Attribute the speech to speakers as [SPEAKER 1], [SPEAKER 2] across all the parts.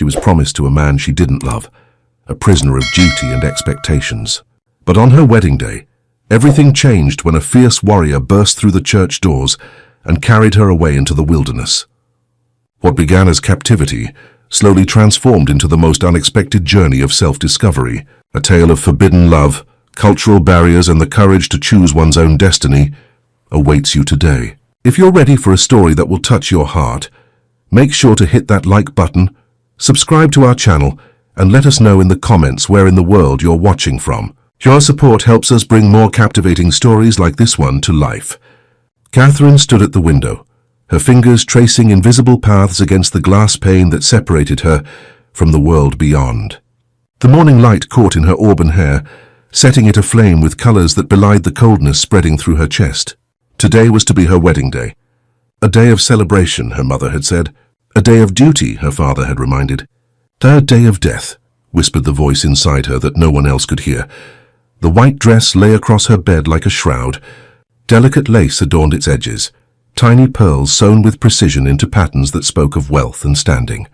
[SPEAKER 1] She was promised to a man she didn't love, a prisoner of duty and expectations. But on her wedding day, everything changed when a fierce warrior burst through the church doors and carried her away into the wilderness. What began as captivity slowly transformed into the most unexpected journey of self-discovery, a tale of forbidden love, cultural barriers, and the courage to choose one's own destiny awaits you today. If you're ready for a story that will touch your heart, make sure to hit that like button, subscribe to our channel, and let us know in the comments where in the world you're watching from. Your support helps us bring more captivating stories like this one to life. Catherine stood at the window, her fingers tracing invisible paths against the glass pane that separated her from the world beyond. The morning light caught in her auburn hair, setting it aflame with colors that belied the coldness spreading through her chest. Today was to be her wedding day. A day of celebration, her mother had said. A day of duty, her father had reminded. A day of death, whispered the voice inside her that no one else could hear. The white dress lay across her bed like a shroud. Delicate lace adorned its edges, tiny pearls sewn with precision into patterns that spoke of wealth and standing.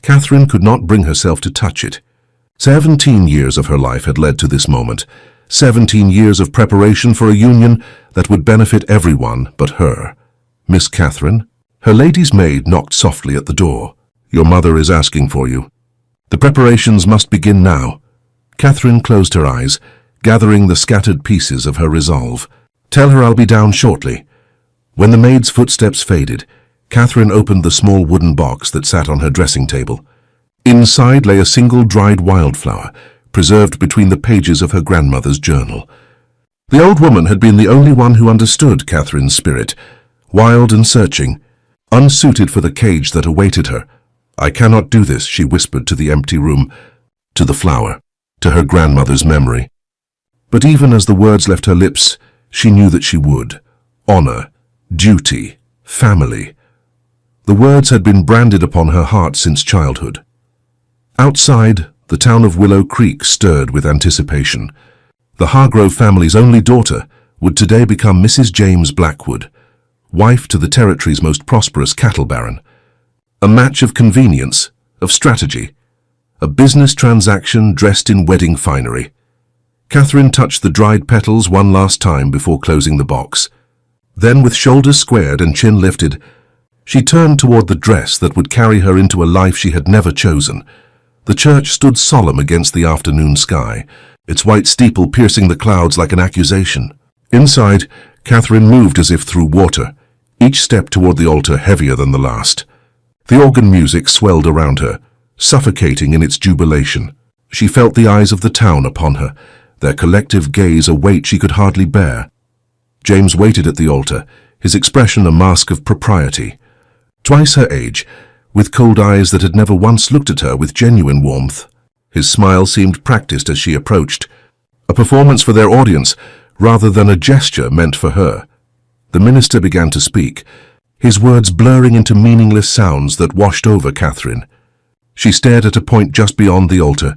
[SPEAKER 1] Catherine could not bring herself to touch it. 17 years of her life had led to this moment. 17 years of preparation for a union that would benefit everyone but her. Miss Catherine? Her lady's maid knocked softly at the door. Your mother is asking for you. The preparations must begin now. Catherine closed her eyes, gathering the scattered pieces of her resolve. Tell her I'll be down shortly. When the maid's footsteps faded, Catherine opened the small wooden box that sat on her dressing table. Inside lay a single dried wildflower, preserved between the pages of her grandmother's journal. The old woman had been the only one who understood Catherine's spirit, wild and searching, unsuited for the cage that awaited her. I cannot do this, she whispered to the empty room, to the flower, to her grandmother's memory. But even as the words left her lips, she knew that she would. Honor, duty, family. The words had been branded upon her heart since childhood. Outside, the town of Willow Creek stirred with anticipation. The Hargrove family's only daughter would today become Mrs. James Blackwood, wife to the territory's most prosperous cattle baron. A match of convenience, of strategy, a business transaction dressed in wedding finery. Catherine touched the dried petals one last time before closing the box. Then, with shoulders squared and chin lifted, she turned toward the dress that would carry her into a life she had never chosen. The church stood solemn against the afternoon sky, its white steeple piercing the clouds like an accusation. Inside, Catherine moved as if through water, each step toward the altar heavier than the last. The organ music swelled around her, suffocating in its jubilation. She felt the eyes of the town upon her, their collective gaze a weight she could hardly bear. James waited at the altar, his expression a mask of propriety. Twice her age, with cold eyes that had never once looked at her with genuine warmth. His smile seemed practiced as she approached, a performance for their audience rather than a gesture meant for her. The minister began to speak, his words blurring into meaningless sounds that washed over Catherine. She stared at a point just beyond the altar,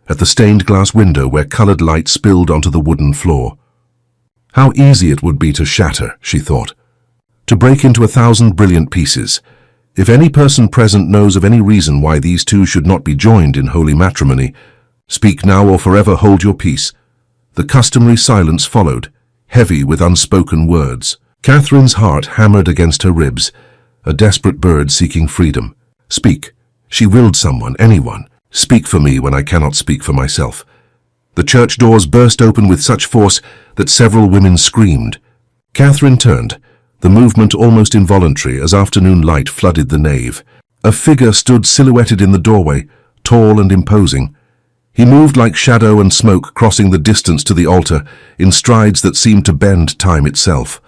[SPEAKER 1] at the stained glass window where colored light spilled onto the wooden floor. How easy it would be to shatter, she thought, to break into 1,000 brilliant pieces. If any person present knows of any reason why these two should not be joined in holy matrimony, speak now or forever hold your peace. The customary silence followed, heavy with unspoken words. Catherine's heart hammered against her ribs, a desperate bird seeking freedom. Speak. She willed someone, anyone. Speak for me when I cannot speak for myself. The church doors burst open with such force that several women screamed. Catherine turned, the movement almost involuntary as afternoon light flooded the nave. A figure stood silhouetted in the doorway, tall and imposing. He moved like shadow and smoke crossing the distance to the altar in strides that seemed to bend time itself.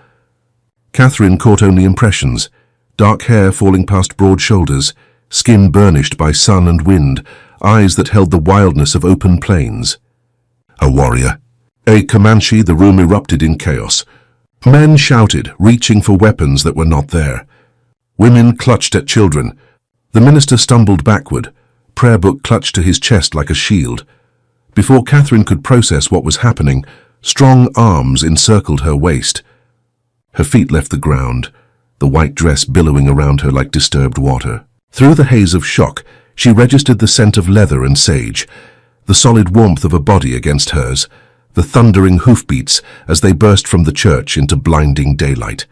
[SPEAKER 1] Catherine caught only impressions, dark hair falling past broad shoulders, skin burnished by sun and wind, eyes that held the wildness of open plains. A warrior. A Comanche, the room erupted in chaos. Men shouted, reaching for weapons that were not there. Women clutched at children. The minister stumbled backward, prayer book clutched to his chest like a shield. Before Catherine could process what was happening, strong arms encircled her waist. Her feet left the ground, the white dress billowing around her like disturbed water. Through the haze of shock, She registered the scent of leather and sage, the solid warmth of a body against hers, the thundering hoofbeats as they burst from the church into blinding daylight.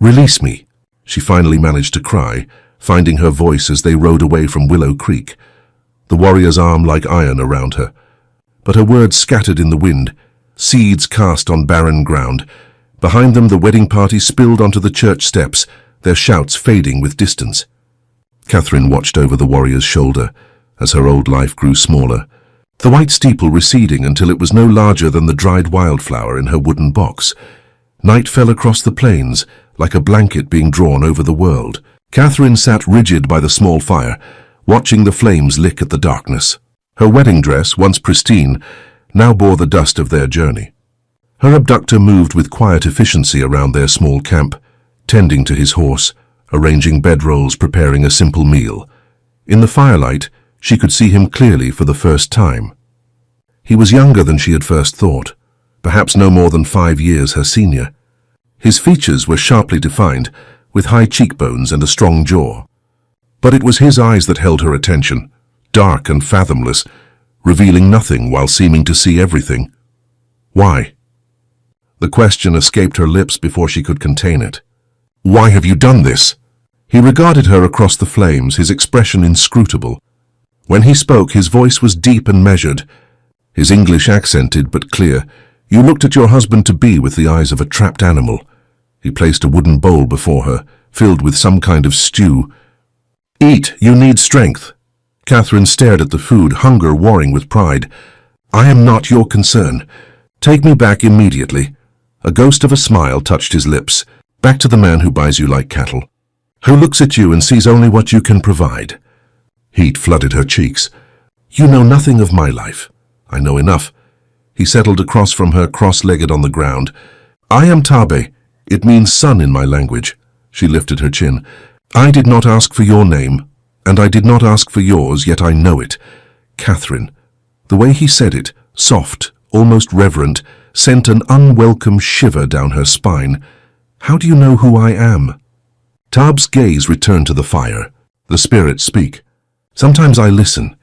[SPEAKER 1] "Release me," she finally managed to cry, finding her voice as they rode away from Willow Creek, the warrior's arm like iron around her. But her words scattered in the wind, seeds cast on barren ground. Behind them the wedding party spilled onto the church steps, their shouts fading with distance. Catherine watched over the warrior's shoulder as her old life grew smaller, the white steeple receding until it was no larger than the dried wildflower in her wooden box. Night fell across the plains, like a blanket being drawn over the world. Catherine sat rigid by the small fire, watching the flames lick at the darkness. Her wedding dress, once pristine, now bore the dust of their journey. Her abductor moved with quiet efficiency around their small camp, tending to his horse, arranging bedrolls, preparing a simple meal. In the firelight, she could see him clearly for the first time. He was younger than she had first thought, perhaps no more than 5 years her senior. His features were sharply defined, with high cheekbones and a strong jaw. But it was his eyes that held her attention, dark and fathomless, revealing nothing while seeming to see everything. Why? The question escaped her lips before she could contain it. "Why have you done this?" He regarded her across the flames, his expression inscrutable. When he spoke, his voice was deep and measured, his English accented but clear. "You looked at your husband-to-be with the eyes of a trapped animal." He placed a wooden bowl before her, filled with some kind of stew. "Eat, you need strength." Catherine stared at the food, hunger warring with pride. "I am not your concern. Take me back immediately." A ghost of a smile touched his lips. "Back to the man who buys you like cattle, who looks at you and sees only what you can provide." Heat flooded her cheeks. "You know nothing of my life." "I know enough." He settled across from her, cross-legged on the ground. "I am Tabe. It means son in my language." She lifted her chin. "I did not ask for your name, and I did not ask for yours, yet I know it. Catherine." The way he said it, soft, almost reverent, sent an unwelcome shiver down her spine. "How do you know who I am?" Tab's gaze returned to the fire. "The spirits speak. Sometimes I listen."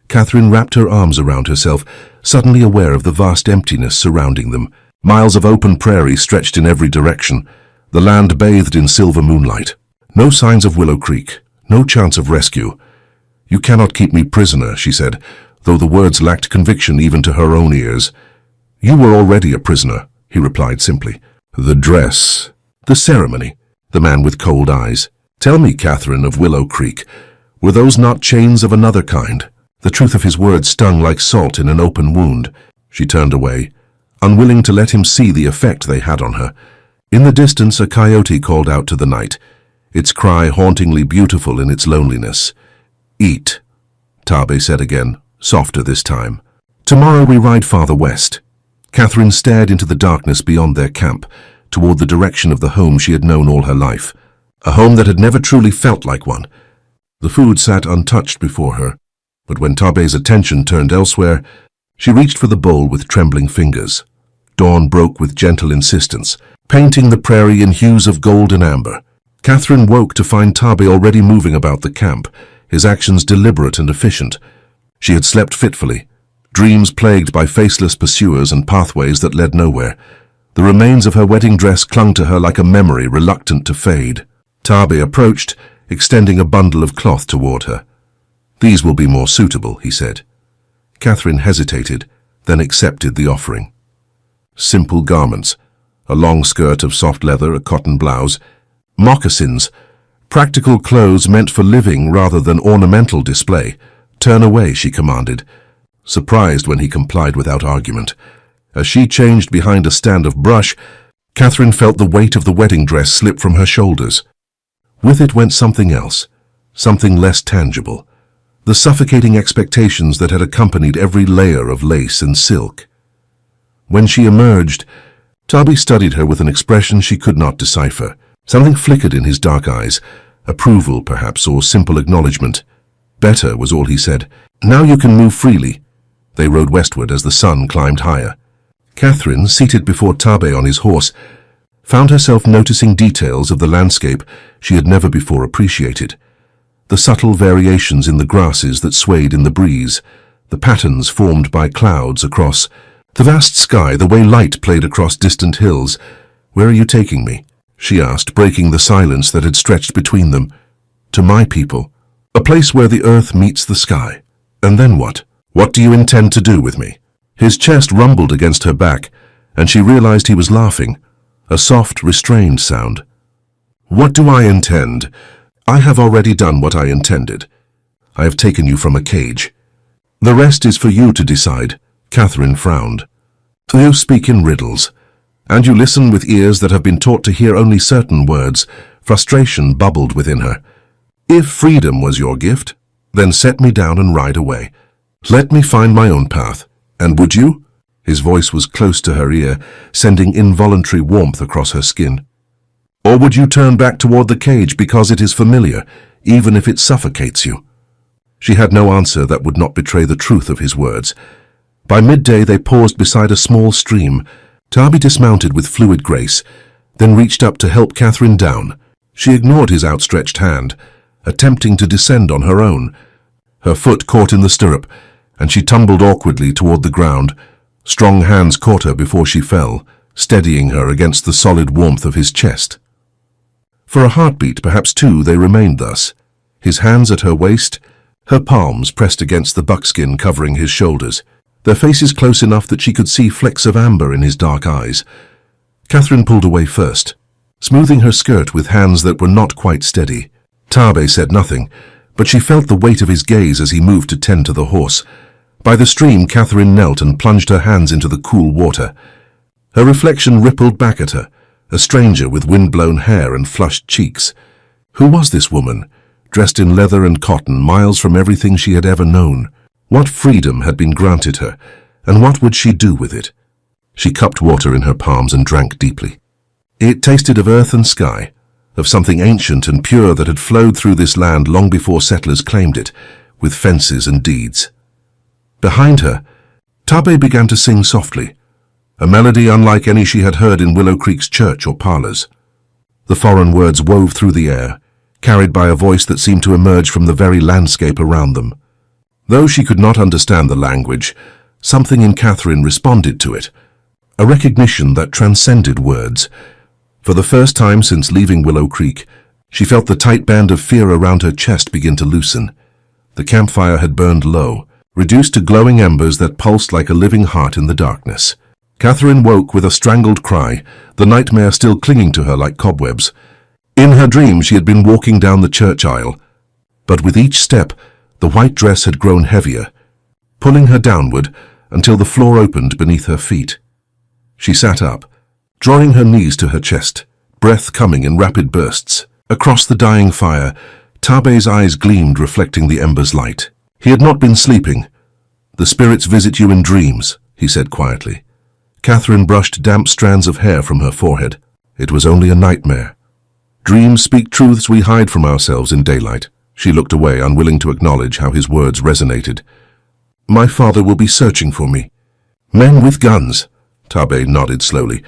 [SPEAKER 1] Catherine wrapped her arms around herself, suddenly aware of the vast emptiness surrounding them. Miles of open prairie stretched in every direction, the land bathed in silver moonlight. No signs of Willow Creek, no chance of rescue. "You cannot keep me prisoner," she said, though the words lacked conviction even to her own ears. "You were already a prisoner," he replied simply. "The dress, the ceremony," the man with cold eyes. "Tell me, Catherine of Willow Creek, were those not chains of another kind?" The truth of his words stung like salt in an open wound. She turned away, unwilling to let him see the effect they had on her. In the distance, a coyote called out to the night, its cry hauntingly beautiful in its loneliness. "Eat," Tabe said again, softer this time. "Tomorrow we ride farther west." Catherine stared into the darkness beyond their camp, toward the direction of the home she had known all her life, a home that had never truly felt like one. The food sat untouched before her, but when Tabe's attention turned elsewhere, she reached for the bowl with trembling fingers. Dawn broke with gentle insistence, painting the prairie in hues of gold and amber. Catherine woke to find Tabe already moving about the camp, his actions deliberate and efficient. She had slept fitfully, dreams plagued by faceless pursuers and pathways that led nowhere. The remains of her wedding dress clung to her like a memory reluctant to fade. Tabe approached, extending a bundle of cloth toward her. "These will be more suitable," he said. Catherine hesitated, then accepted the offering. Simple garments, a long skirt of soft leather, a cotton blouse, moccasins, practical clothes meant for living rather than ornamental display. "Turn away," she commanded, surprised when he complied without argument. As she changed behind a stand of brush, Catherine felt the weight of the wedding dress slip from her shoulders. With it went something else, something less tangible, the suffocating expectations that had accompanied every layer of lace and silk. When she emerged, Tabe studied her with an expression she could not decipher. Something flickered in his dark eyes, approval perhaps, or simple acknowledgement. "Better," was all he said. "Now you can move freely." They rode westward as the sun climbed higher. Catherine, seated before Tabe on his horse, found herself noticing details of the landscape she had never before appreciated. the subtle variations in the grasses that swayed in the breeze, the patterns formed by clouds across the vast sky, the way light played across distant hills. "Where are you taking me?" she asked, breaking the silence that had stretched between them. "To my people. A place where the earth meets the sky. And then what? What do you intend to do with me?" His chest rumbled against her back, and she realized he was laughing, a soft, restrained sound. "What do I intend? I have already done what I intended. I have taken you from a cage. The rest is for you to decide." Catherine frowned. "You speak in riddles, and you listen with ears that have been taught to hear only certain words." Frustration bubbled within her. "If freedom was your gift, then set me down and ride away. Let me find my own path. And would you?" His voice was close to her ear, sending involuntary warmth across her skin. "Or would you turn back toward the cage because it is familiar, even if it suffocates you?" She had no answer that would not betray the truth of his words. By midday they paused beside a small stream. Tarbey dismounted with fluid grace, then reached up to help Catherine down. She ignored his outstretched hand, attempting to descend on her own. Her foot caught in the stirrup, and she tumbled awkwardly toward the ground. Strong hands caught her before she fell, steadying her against the solid warmth of his chest. For a heartbeat, perhaps two, they remained thus, his hands at her waist, her palms pressed against the buckskin covering his shoulders, their faces close enough that she could see flecks of amber in his dark eyes. Catherine pulled away first, smoothing her skirt with hands that were not quite steady. Tarbey said nothing, but she felt the weight of his gaze as he moved to tend to the horse. By the stream, Catherine knelt and plunged her hands into the cool water. Her reflection rippled back at her, a stranger with wind-blown hair and flushed cheeks. Who was this woman, dressed in leather and cotton, miles from everything she had ever known? What freedom had been granted her, and what would she do with it? She cupped water in her palms and drank deeply. It tasted of earth and sky, of something ancient and pure that had flowed through this land long before settlers claimed it, with fences and deeds. Behind her, Tarbey began to sing softly, a melody unlike any she had heard in Willow Creek's church or parlors. The foreign words wove through the air, carried by a voice that seemed to emerge from the very landscape around them. Though she could not understand the language, something in Catherine responded to it, a recognition that transcended words. For the first time since leaving Willow Creek, she felt the tight band of fear around her chest begin to loosen. The campfire had burned low, reduced to glowing embers that pulsed like a living heart in the darkness. Catherine woke with a strangled cry, the nightmare still clinging to her like cobwebs. In her dream she had been walking down the church aisle, but with each step the white dress had grown heavier, pulling her downward until the floor opened beneath her feet. She sat up, drawing her knees to her chest, breath coming in rapid bursts. Across the dying fire, Tarbey's eyes gleamed, reflecting the ember's light. He had not been sleeping. "The spirits visit you in dreams," he said quietly. Catherine brushed damp strands of hair from her forehead. It was only a nightmare. "Dreams speak truths we hide from ourselves in daylight." She looked away, unwilling to acknowledge how his words resonated. "My father will be searching for me." "Men with guns?" Tarbey nodded slowly.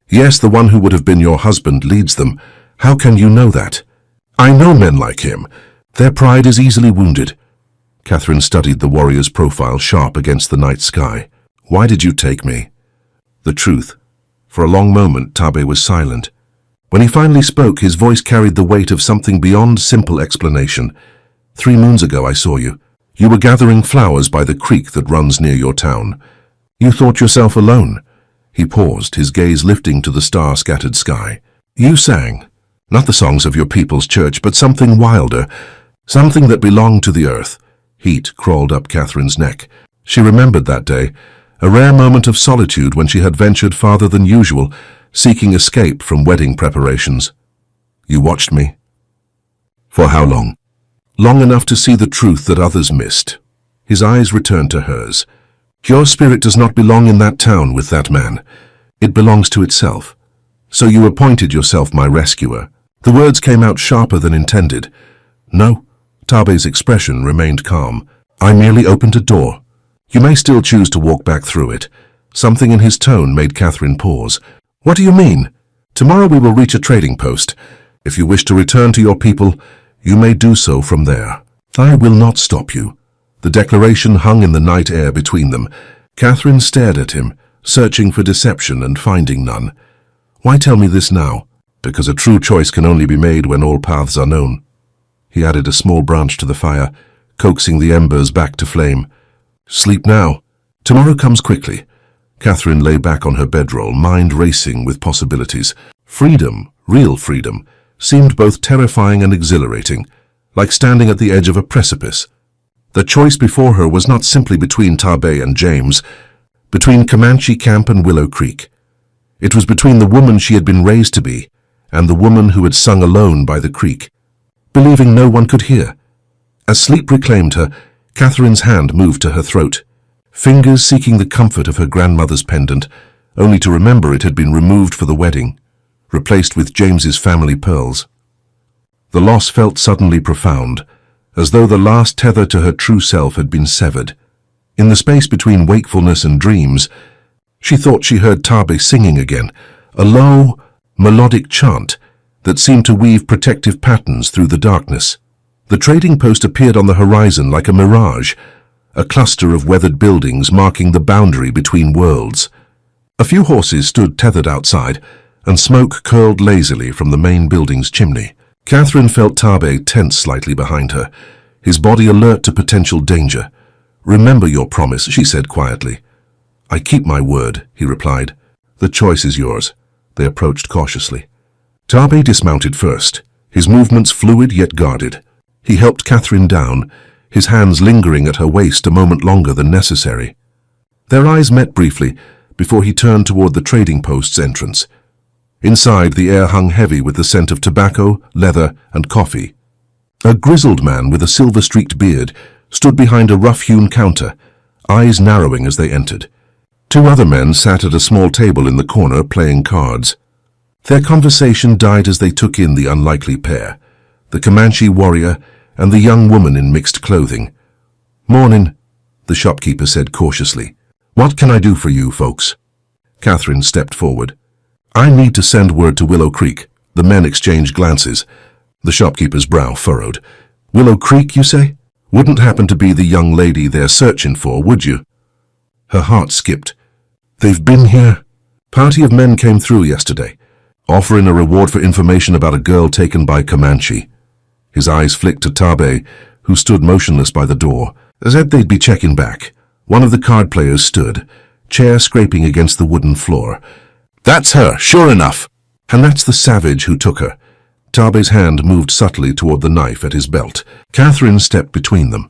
[SPEAKER 1] "Yes, the one who would have been your husband leads them. How can you know that?" "I know men like him. Their pride is easily wounded." Catherine studied the warrior's profile sharp against the night sky. "Why did you take me?" The truth. For a long moment, Tarbey was silent. When he finally spoke, his voice carried the weight of something beyond simple explanation. 3 moons ago I saw you. You were gathering flowers by the creek that runs near your town. You thought yourself alone." He paused, his gaze lifting to the star-scattered sky. "You sang, not the songs of your people's church, but something wilder, something that belonged to the earth." Heat crawled up Catherine's neck. She remembered that day, a rare moment of solitude when she had ventured farther than usual, seeking escape from wedding preparations. "You watched me?" "For how long?" "Long enough to see the truth that others missed." His eyes returned to hers. "Your spirit does not belong in that town with that man. It belongs to itself. So you appointed yourself my rescuer." The words came out sharper than intended. "No." Tarbey's expression remained calm. "I merely opened a door. You may still choose to walk back through it." Something in his tone made Catherine pause. "What do you mean?" "Tomorrow we will reach a trading post. If you wish to return to your people, You may do so from there. I will not stop you." The declaration hung in the night air between them. Catherine stared at him, searching for deception and finding none. "Why tell me this now?" "Because a true choice can only be made when all paths are known." He added a small branch to the fire, coaxing the embers back to flame. "Sleep now. Tomorrow comes quickly." Catherine lay back on her bedroll, mind racing with possibilities. Freedom, real freedom, seemed both terrifying and exhilarating, like standing at the edge of a precipice. The choice before her was not simply between Tarbé and James, between Comanche Camp and Willow Creek. It was between the woman she had been raised to be and the woman who had sung alone by the creek, believing no one could hear. As sleep reclaimed her, Catherine's hand moved to her throat, fingers seeking the comfort of her grandmother's pendant, only to remember it had been removed for the wedding, replaced with James's family pearls. The loss felt suddenly profound, as though the last tether to her true self had been severed. In the space between wakefulness and dreams, she thought she heard Tarbé singing again, a low, melodic chant that seemed to weave protective patterns through the darkness. The trading post appeared on the horizon like a mirage, a cluster of weathered buildings marking the boundary between worlds. A few horses stood tethered outside, and smoke curled lazily from the main building's chimney. Catherine felt Tarbé tense slightly behind her, his body alert to potential danger. "Remember your promise," she said quietly. "I keep my word," he replied. "The choice is yours." They approached cautiously. Tarbé dismounted first, his movements fluid yet guarded. He helped Catherine down, his hands lingering at her waist a moment longer than necessary. Their eyes met briefly before he turned toward the trading post's entrance. Inside, the air hung heavy with the scent of tobacco, leather, and coffee. A grizzled man with a silver-streaked beard stood behind a rough-hewn counter, eyes narrowing as they entered. Two other men sat at a small table in the corner playing cards. Their conversation died as they took in the unlikely pair, the Comanche warrior and the young woman in mixed clothing. "Mornin'," the shopkeeper said cautiously. "What can I do for you folks?" Catherine stepped forward. "I need to send word to Willow Creek." The men exchanged glances. The shopkeeper's brow furrowed. "Willow Creek, you say? Wouldn't happen to be the young lady they're searching for, would you?" Her heart skipped. "They've been here." "Party of men came through yesterday, offering a reward for information about a girl taken by Comanche." His eyes flicked to Tarbé, who stood motionless by the door. Said they'd be checking back. One of the card players stood, chair scraping against the wooden floor. "That's her, sure enough." "And that's the savage who took her." Tarbé's hand moved subtly toward the knife at his belt. Catherine stepped between them.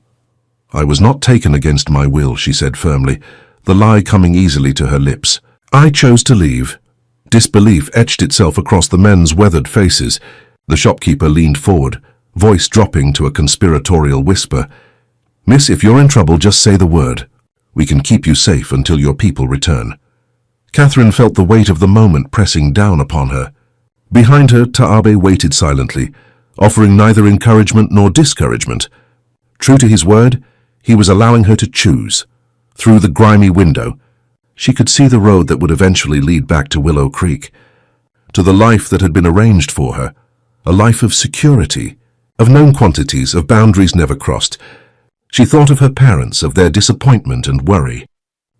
[SPEAKER 1] "I was not taken against my will," she said firmly, the lie coming easily to her lips. "I chose to leave." Disbelief etched itself across the men's weathered faces. The shopkeeper leaned forward, voice dropping to a conspiratorial whisper. "Miss, if you're in trouble, just say the word. We can keep you safe until your people return." Catherine felt the weight of the moment pressing down upon her. Behind her, Tarbé waited silently, offering neither encouragement nor discouragement. True to his word, he was allowing her to choose. Through the grimy window, she could see the road that would eventually lead back to Willow Creek, to the life that had been arranged for her, a life of security, of known quantities, of boundaries never crossed. She thought of her parents, of their disappointment and worry.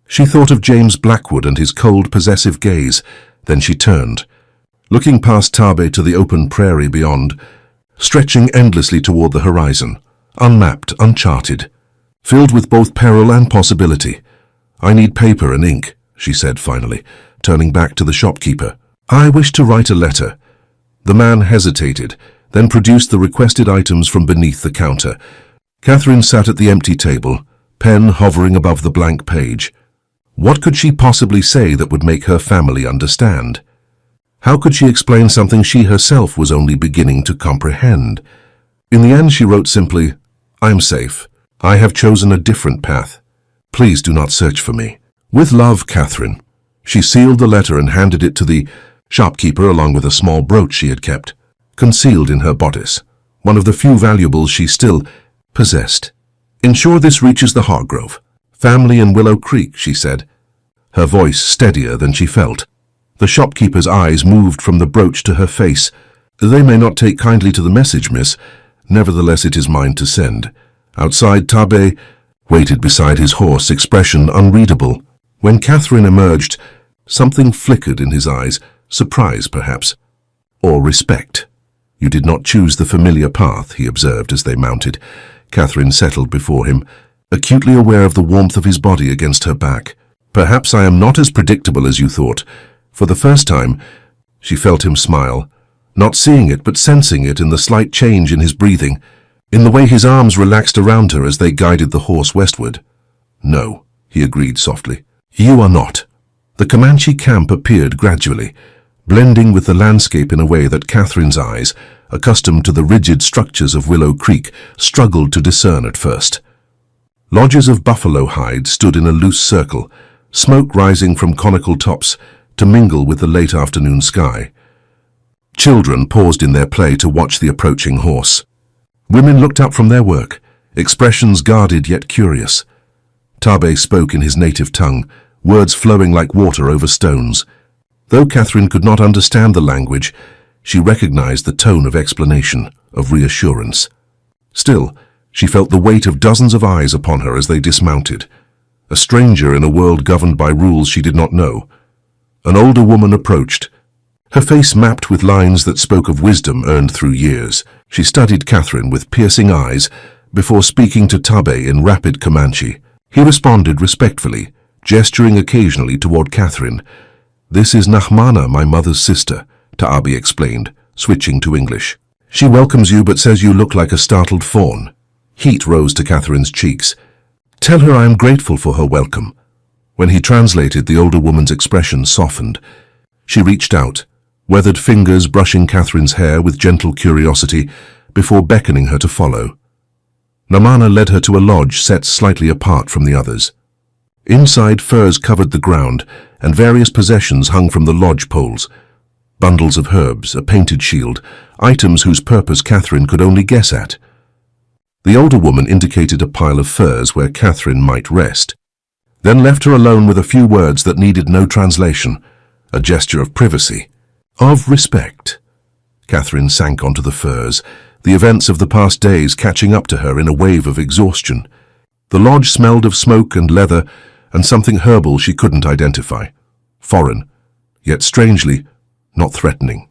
[SPEAKER 1] She thought of James Blackwood and his cold, possessive gaze. Then she turned, looking past Tarbé to the open prairie beyond, stretching endlessly toward the horizon, unmapped, uncharted, filled with both peril and possibility. "I need paper and ink," she said finally, turning back to the shopkeeper. "I wish to write a letter." The man hesitated, then produced the requested items from beneath the counter. Catherine sat at the empty table, pen hovering above the blank page. What could she possibly say that would make her family understand? How could she explain something she herself was only beginning to comprehend? In the end, she wrote simply, "I'm safe. I have chosen a different path. Please do not search for me. With love, Catherine." She sealed the letter and handed it to the shopkeeper along with a small brooch she had kept, concealed in her bodice, one of the few valuables she still possessed. "Ensure this reaches the Hargrove family in Willow Creek," she said, her voice steadier than she felt. The shopkeeper's eyes moved from the brooch to her face. "They may not take kindly to the message, miss. Nevertheless, it is mine to send. Outside, Tabe waited beside his horse, expression unreadable. When Catherine emerged, something flickered in his eyes, surprise perhaps, or respect. You did not choose the familiar path, he observed as they mounted. Catherine settled before him, acutely aware of the warmth of his body against her back. Perhaps I am not as predictable as you thought. For the first time, she felt him smile, not seeing it but sensing it in the slight change in his breathing, in the way his arms relaxed around her as they guided the horse westward. No, he agreed softly. You are not. The Comanche camp appeared gradually, blending with the landscape in a way that Catherine's eyes, accustomed to the rigid structures of Willow Creek, struggled to discern at first. Lodges of buffalo hide stood in a loose circle, smoke rising from conical tops to mingle with the late afternoon sky. Children paused in their play to watch the approaching horse. Women looked up from their work, expressions guarded yet curious. Tabe spoke in his native tongue, words flowing like water over stones. Though Catherine could not understand the language, she recognized the tone of explanation, of reassurance. Still, she felt the weight of dozens of eyes upon her as they dismounted. A stranger in a world governed by rules she did not know. An older woman approached, her face mapped with lines that spoke of wisdom earned through years. She studied Catherine with piercing eyes before speaking to Tabe in rapid Comanche. He responded respectfully, gesturing occasionally toward Catherine. This is Nahmana, my mother's sister, Tabe explained, switching to English. She welcomes you but says you look like a startled fawn. Heat rose to Catherine's cheeks. Tell her I am grateful for her welcome. When he translated, the older woman's expression softened. She reached out, weathered fingers brushing Catherine's hair with gentle curiosity before beckoning her to follow. Nahmana led her to a lodge set slightly apart from the others. Inside, furs covered the ground, and various possessions hung from the lodge poles. Bundles of herbs, a painted shield, items whose purpose Catherine could only guess at. The older woman indicated a pile of furs where Catherine might rest, then left her alone with a few words that needed no translation, a gesture of privacy, of respect. Catherine sank onto the furs, the events of the past days catching up to her in a wave of exhaustion. The lodge smelled of smoke and leather and something herbal she couldn't identify. Foreign, yet strangely not threatening.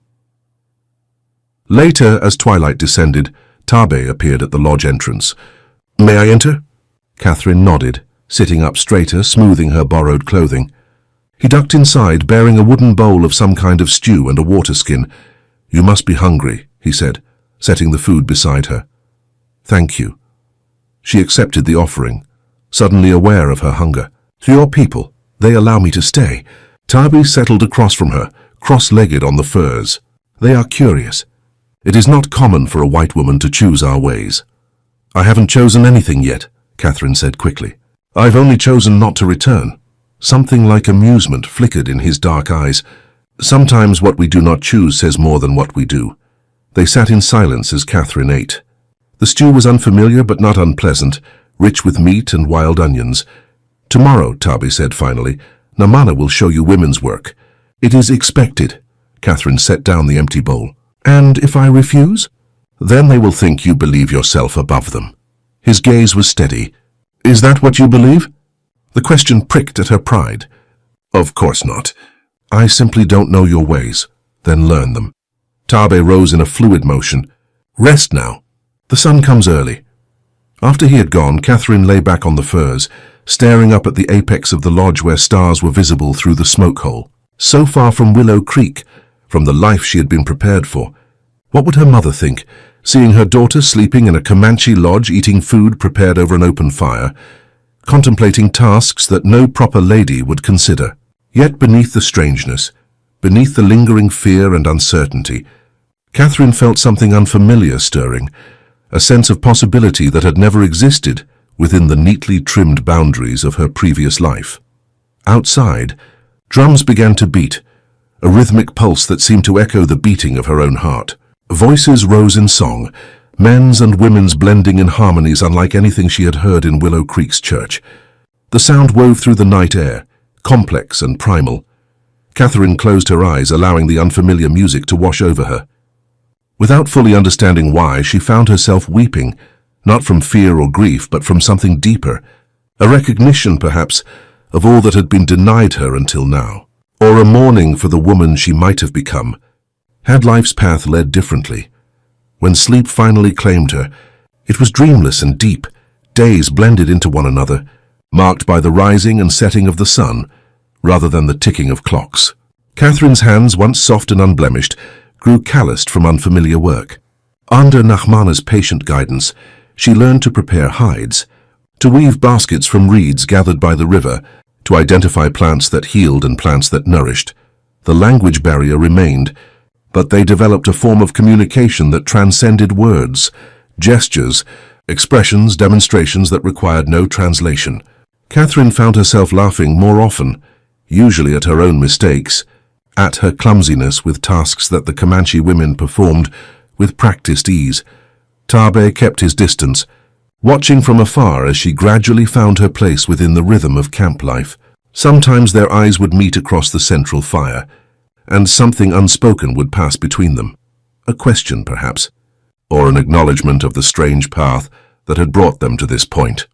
[SPEAKER 1] Later, as twilight descended, Tabe appeared at the lodge entrance. May I enter? Catherine nodded, sitting up straighter, smoothing her borrowed clothing. He ducked inside, bearing a wooden bowl of some kind of stew and a water skin. You must be hungry, he said, setting the food beside her. Thank you. She accepted the offering, suddenly aware of her hunger. To your people, they allow me to stay. Tabe settled across from her, cross-legged on the furs. They are curious. It is not common for a white woman to choose our ways. I haven't chosen anything yet, Catherine said quickly. I've only chosen not to return. Something like amusement flickered in his dark eyes. Sometimes what we do not choose says more than what we do. They sat in silence as Catherine ate. The stew was unfamiliar but not unpleasant, rich with meat and wild onions. Tomorrow, Tabe said finally, Nahmana will show you women's work. It is expected. Catherine set down the empty bowl. And if I refuse? Then they will think you believe yourself above them. His gaze was steady. Is that what you believe? The question pricked at her pride. Of course not. I simply don't know your ways. Then learn them. Tabe rose in a fluid motion. Rest now. The sun comes early. After he had gone, Catherine lay back on the furs, staring up at the apex of the lodge where stars were visible through the smoke hole. So far from Willow Creek, from the life she had been prepared for. What would her mother think, seeing her daughter sleeping in a Comanche lodge, eating food prepared over an open fire, contemplating tasks that no proper lady would consider? Yet beneath the strangeness, beneath the lingering fear and uncertainty, Catherine felt something unfamiliar stirring, a sense of possibility that had never existed within the neatly trimmed boundaries of her previous life. Outside, drums began to beat, a rhythmic pulse that seemed to echo the beating of her own heart. Voices rose in song, men's and women's blending in harmonies unlike anything she had heard in Willow Creek's church. The sound wove through the night air, complex and primal. Catherine closed her eyes, allowing the unfamiliar music to wash over her. Without fully understanding why, she found herself weeping, not from fear or grief, but from something deeper, a recognition, perhaps, of all that had been denied her until now, or a mourning for the woman she might have become, had life's path led differently. When sleep finally claimed her, it was dreamless and deep, days blended into one another, marked by the rising and setting of the sun, rather than the ticking of clocks. Catherine's hands, once soft and unblemished, grew calloused from unfamiliar work. Under Nahmana's patient guidance, she learned to prepare hides, to weave baskets from reeds gathered by the river, to identify plants that healed and plants that nourished. The language barrier remained, but they developed a form of communication that transcended words, gestures, expressions, demonstrations that required no translation. Catherine found herself laughing more often, usually at her own mistakes, at her clumsiness with tasks that the Comanche women performed with practiced ease. Tabe kept his distance, watching from afar as she gradually found her place within the rhythm of camp life. Sometimes their eyes would meet across the central fire, and something unspoken would pass between them. A question, perhaps, or an acknowledgement of the strange path that had brought them to this point.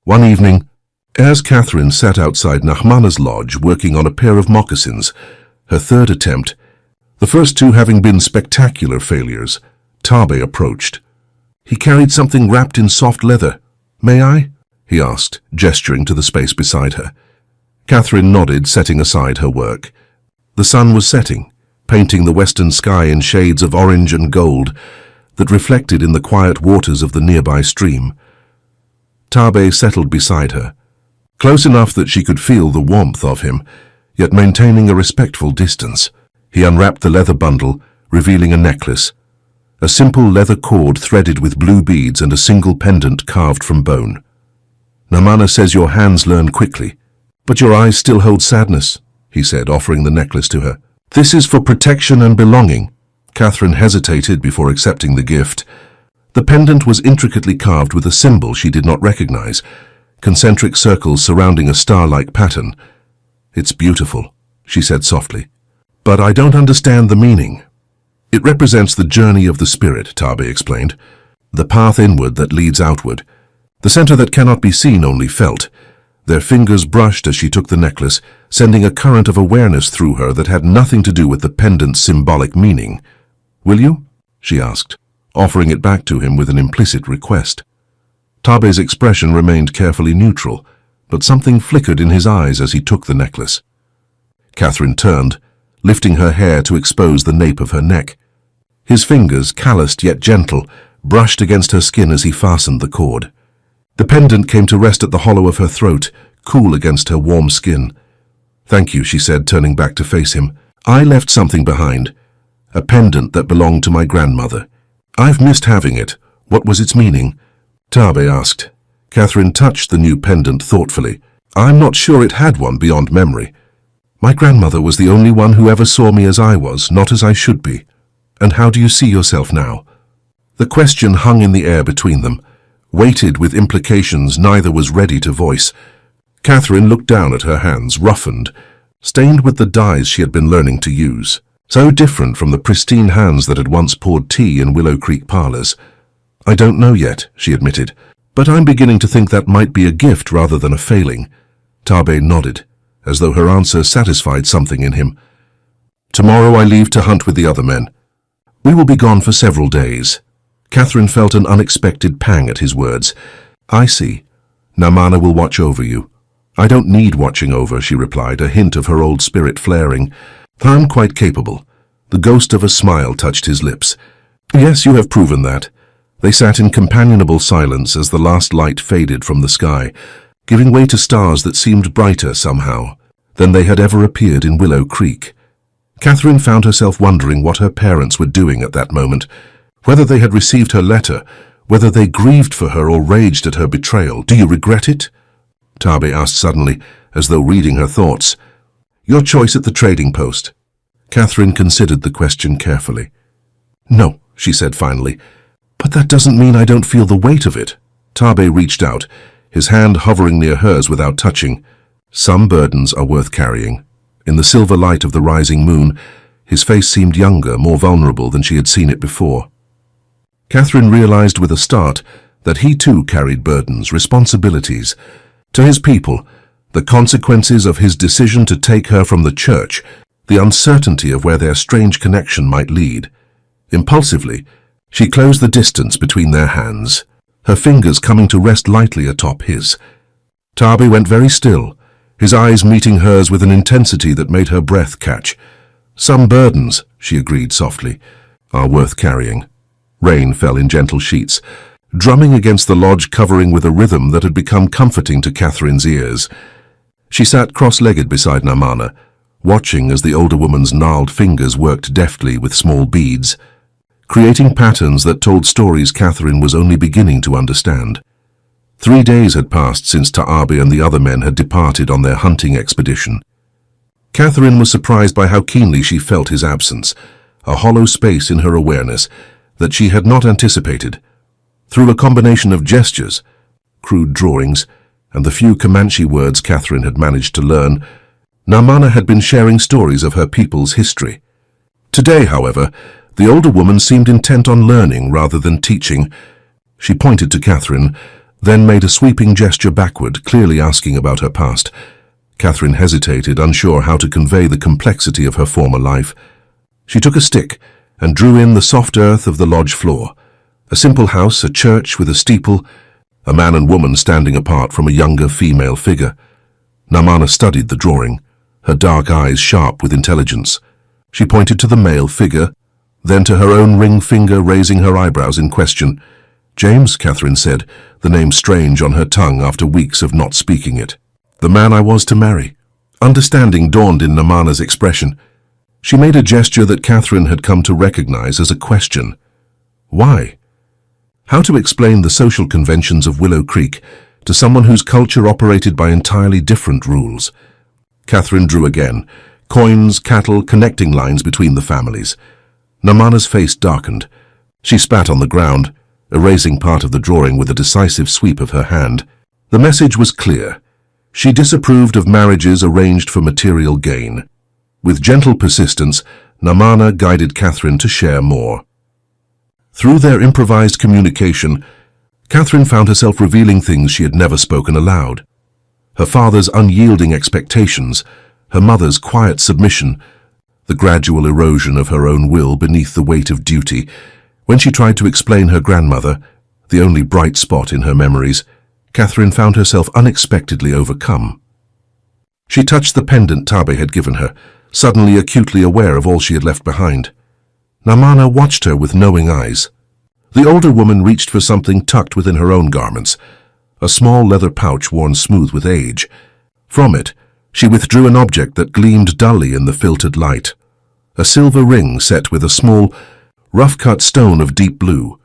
[SPEAKER 1] One evening, as Catherine sat outside Nahmana's lodge working on a pair of moccasins, her third attempt, the first two having been spectacular failures, Tabe approached. He carried something wrapped in soft leather. "May I?" he asked, gesturing to the space beside her. Catherine nodded, setting aside her work. The sun was setting, painting the western sky in shades of orange and gold that reflected in the quiet waters of the nearby stream. Tabe settled beside her, close enough that she could feel the warmth of him, yet maintaining a respectful distance. He unwrapped the leather bundle, revealing a necklace, a simple leather cord threaded with blue beads and a single pendant carved from bone. "Nahmana says your hands learn quickly, but your eyes still hold sadness," he said, offering the necklace to her. "This is for protection and belonging." Catherine hesitated before accepting the gift. The pendant was intricately carved with a symbol she did not recognize, concentric circles surrounding a star-like pattern. "It's beautiful," she said softly, "but I don't understand the meaning." "It represents the journey of the spirit," Tabe explained, "the path inward that leads outward, the center that cannot be seen, only felt." Their fingers brushed as she took the necklace, sending a current of awareness through her that had nothing to do with the pendant's symbolic meaning. "Will you?" she asked, offering it back to him with an implicit request. Tabe's expression remained carefully neutral, but something flickered in his eyes as he took the necklace. Catherine turned, lifting her hair to expose the nape of her neck. His fingers, calloused yet gentle, brushed against her skin as he fastened the cord. The pendant came to rest at the hollow of her throat, cool against her warm skin. "Thank you," she said, turning back to face him. "I left something behind, a pendant that belonged to my grandmother. I've missed having it. What was its meaning?" Tabe asked. Catherine touched the new pendant thoughtfully. "I'm not sure it had one beyond memory. My grandmother was the only one who ever saw me as I was, not as I should be. And how do you see yourself now?" The question hung in the air between them, weighted with implications neither was ready to voice. Catherine looked down at her hands, roughened, stained with the dyes she had been learning to use. So different from the pristine hands that had once poured tea in Willow Creek parlors. "I don't know yet," she admitted, "but I'm beginning to think that might be a gift rather than a failing." Tabe nodded, as though her answer satisfied something in him. "Tomorrow I leave to hunt with the other men. We will be gone for several days." Catherine felt an unexpected pang at his words. "I see. Nahmana will watch over you." "I don't need watching over," she replied, a hint of her old spirit flaring. "I'm quite capable." The ghost of a smile touched his lips. "Yes, you have proven that." They sat in companionable silence as the last light faded from the sky, giving way to stars that seemed brighter somehow than they had ever appeared in Willow Creek. Catherine found herself wondering what her parents were doing at that moment, whether they had received her letter, whether they grieved for her or raged at her betrayal. "Do you regret it?" Tabe asked suddenly, as though reading her thoughts. "Your choice at the trading post." Catherine considered the question carefully. "No," she said finally, "but that doesn't mean I don't feel the weight of it." Tabe reached out, his hand hovering near hers without touching. "Some burdens are worth carrying." In the silver light of the rising moon, His face seemed younger, more vulnerable than she had seen it before. Catherine realized with a start that he too carried burdens, responsibilities. To his people, the consequences of his decision to take her from the church, the uncertainty of where their strange connection might lead. Impulsively, she closed the distance between their hands, her fingers coming to rest lightly atop his. Taabe went very still, his eyes meeting hers with an intensity that made her breath catch. "Some burdens," she agreed softly, "are worth carrying." Rain fell in gentle sheets, drumming against the lodge covering with a rhythm that had become comforting to Catherine's ears. She sat cross-legged beside Namana, watching as the older woman's gnarled fingers worked deftly with small beads, creating patterns that told stories Catherine was only beginning to understand. 3 days had passed since Taabe and the other men had departed on their hunting expedition. Catherine was surprised by how keenly she felt his absence, a hollow space in her awareness that she had not anticipated. Through a combination of gestures, crude drawings, and the few Comanche words Catherine had managed to learn, Namana had been sharing stories of her people's history. Today, however, the older woman seemed intent on learning rather than teaching. She pointed to Catherine, then made a sweeping gesture backward, clearly asking about her past. Catherine hesitated, unsure how to convey the complexity of her former life. She took a stick and drew in the soft earth of the lodge floor. A simple house, a church with a steeple, a man and woman standing apart from a younger female figure. Namana studied the drawing, her dark eyes sharp with intelligence. She pointed to the male figure, then to her own ring finger, raising her eyebrows in question. "James," Catherine said, the name strange on her tongue after weeks of not speaking it. "The man I was to marry." Understanding dawned in Namana's expression. She made a gesture that Catherine had come to recognize as a question. Why? How to explain the social conventions of Willow Creek to someone whose culture operated by entirely different rules? Catherine drew again, coins, cattle, connecting lines between the families. Namana's face darkened. She spat on the ground, erasing part of the drawing with a decisive sweep of her hand. The message was clear. She disapproved of marriages arranged for material gain. With gentle persistence, Namana guided Catherine to share more. Through their improvised communication, Catherine found herself revealing things she had never spoken aloud. Her father's unyielding expectations, her mother's quiet submission, the gradual erosion of her own will beneath the weight of duty. When she tried to explain her grandmother, the only bright spot in her memories, Catherine found herself unexpectedly overcome. She touched the pendant Taabe had given her, suddenly acutely aware of all she had left behind. Namana watched her with knowing eyes. The older woman reached for something tucked within her own garments, a small leather pouch worn smooth with age. From it, she withdrew an object that gleamed dully in the filtered light. A silver ring set with a small, rough-cut stone of deep blue.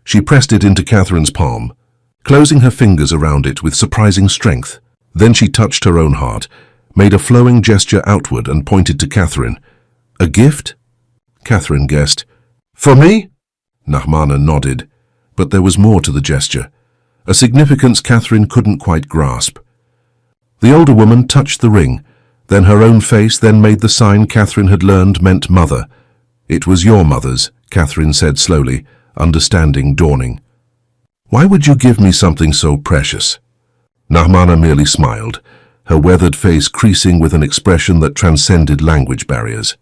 [SPEAKER 1] She pressed it into Catherine's palm, closing her fingers around it with surprising strength. Then she touched her own heart, made a flowing gesture outward and pointed to Catherine. "A gift?" Catherine guessed. "For me?" Namana nodded, but there was more to the gesture, a significance Catherine couldn't quite grasp. The older woman touched the ring, then her own face, then made the sign Catherine had learned meant mother. "It was your mother's," Catherine said slowly, understanding dawning. "Why would you give me something so precious?" Namana merely smiled, her weathered face creasing with an expression that transcended language barriers.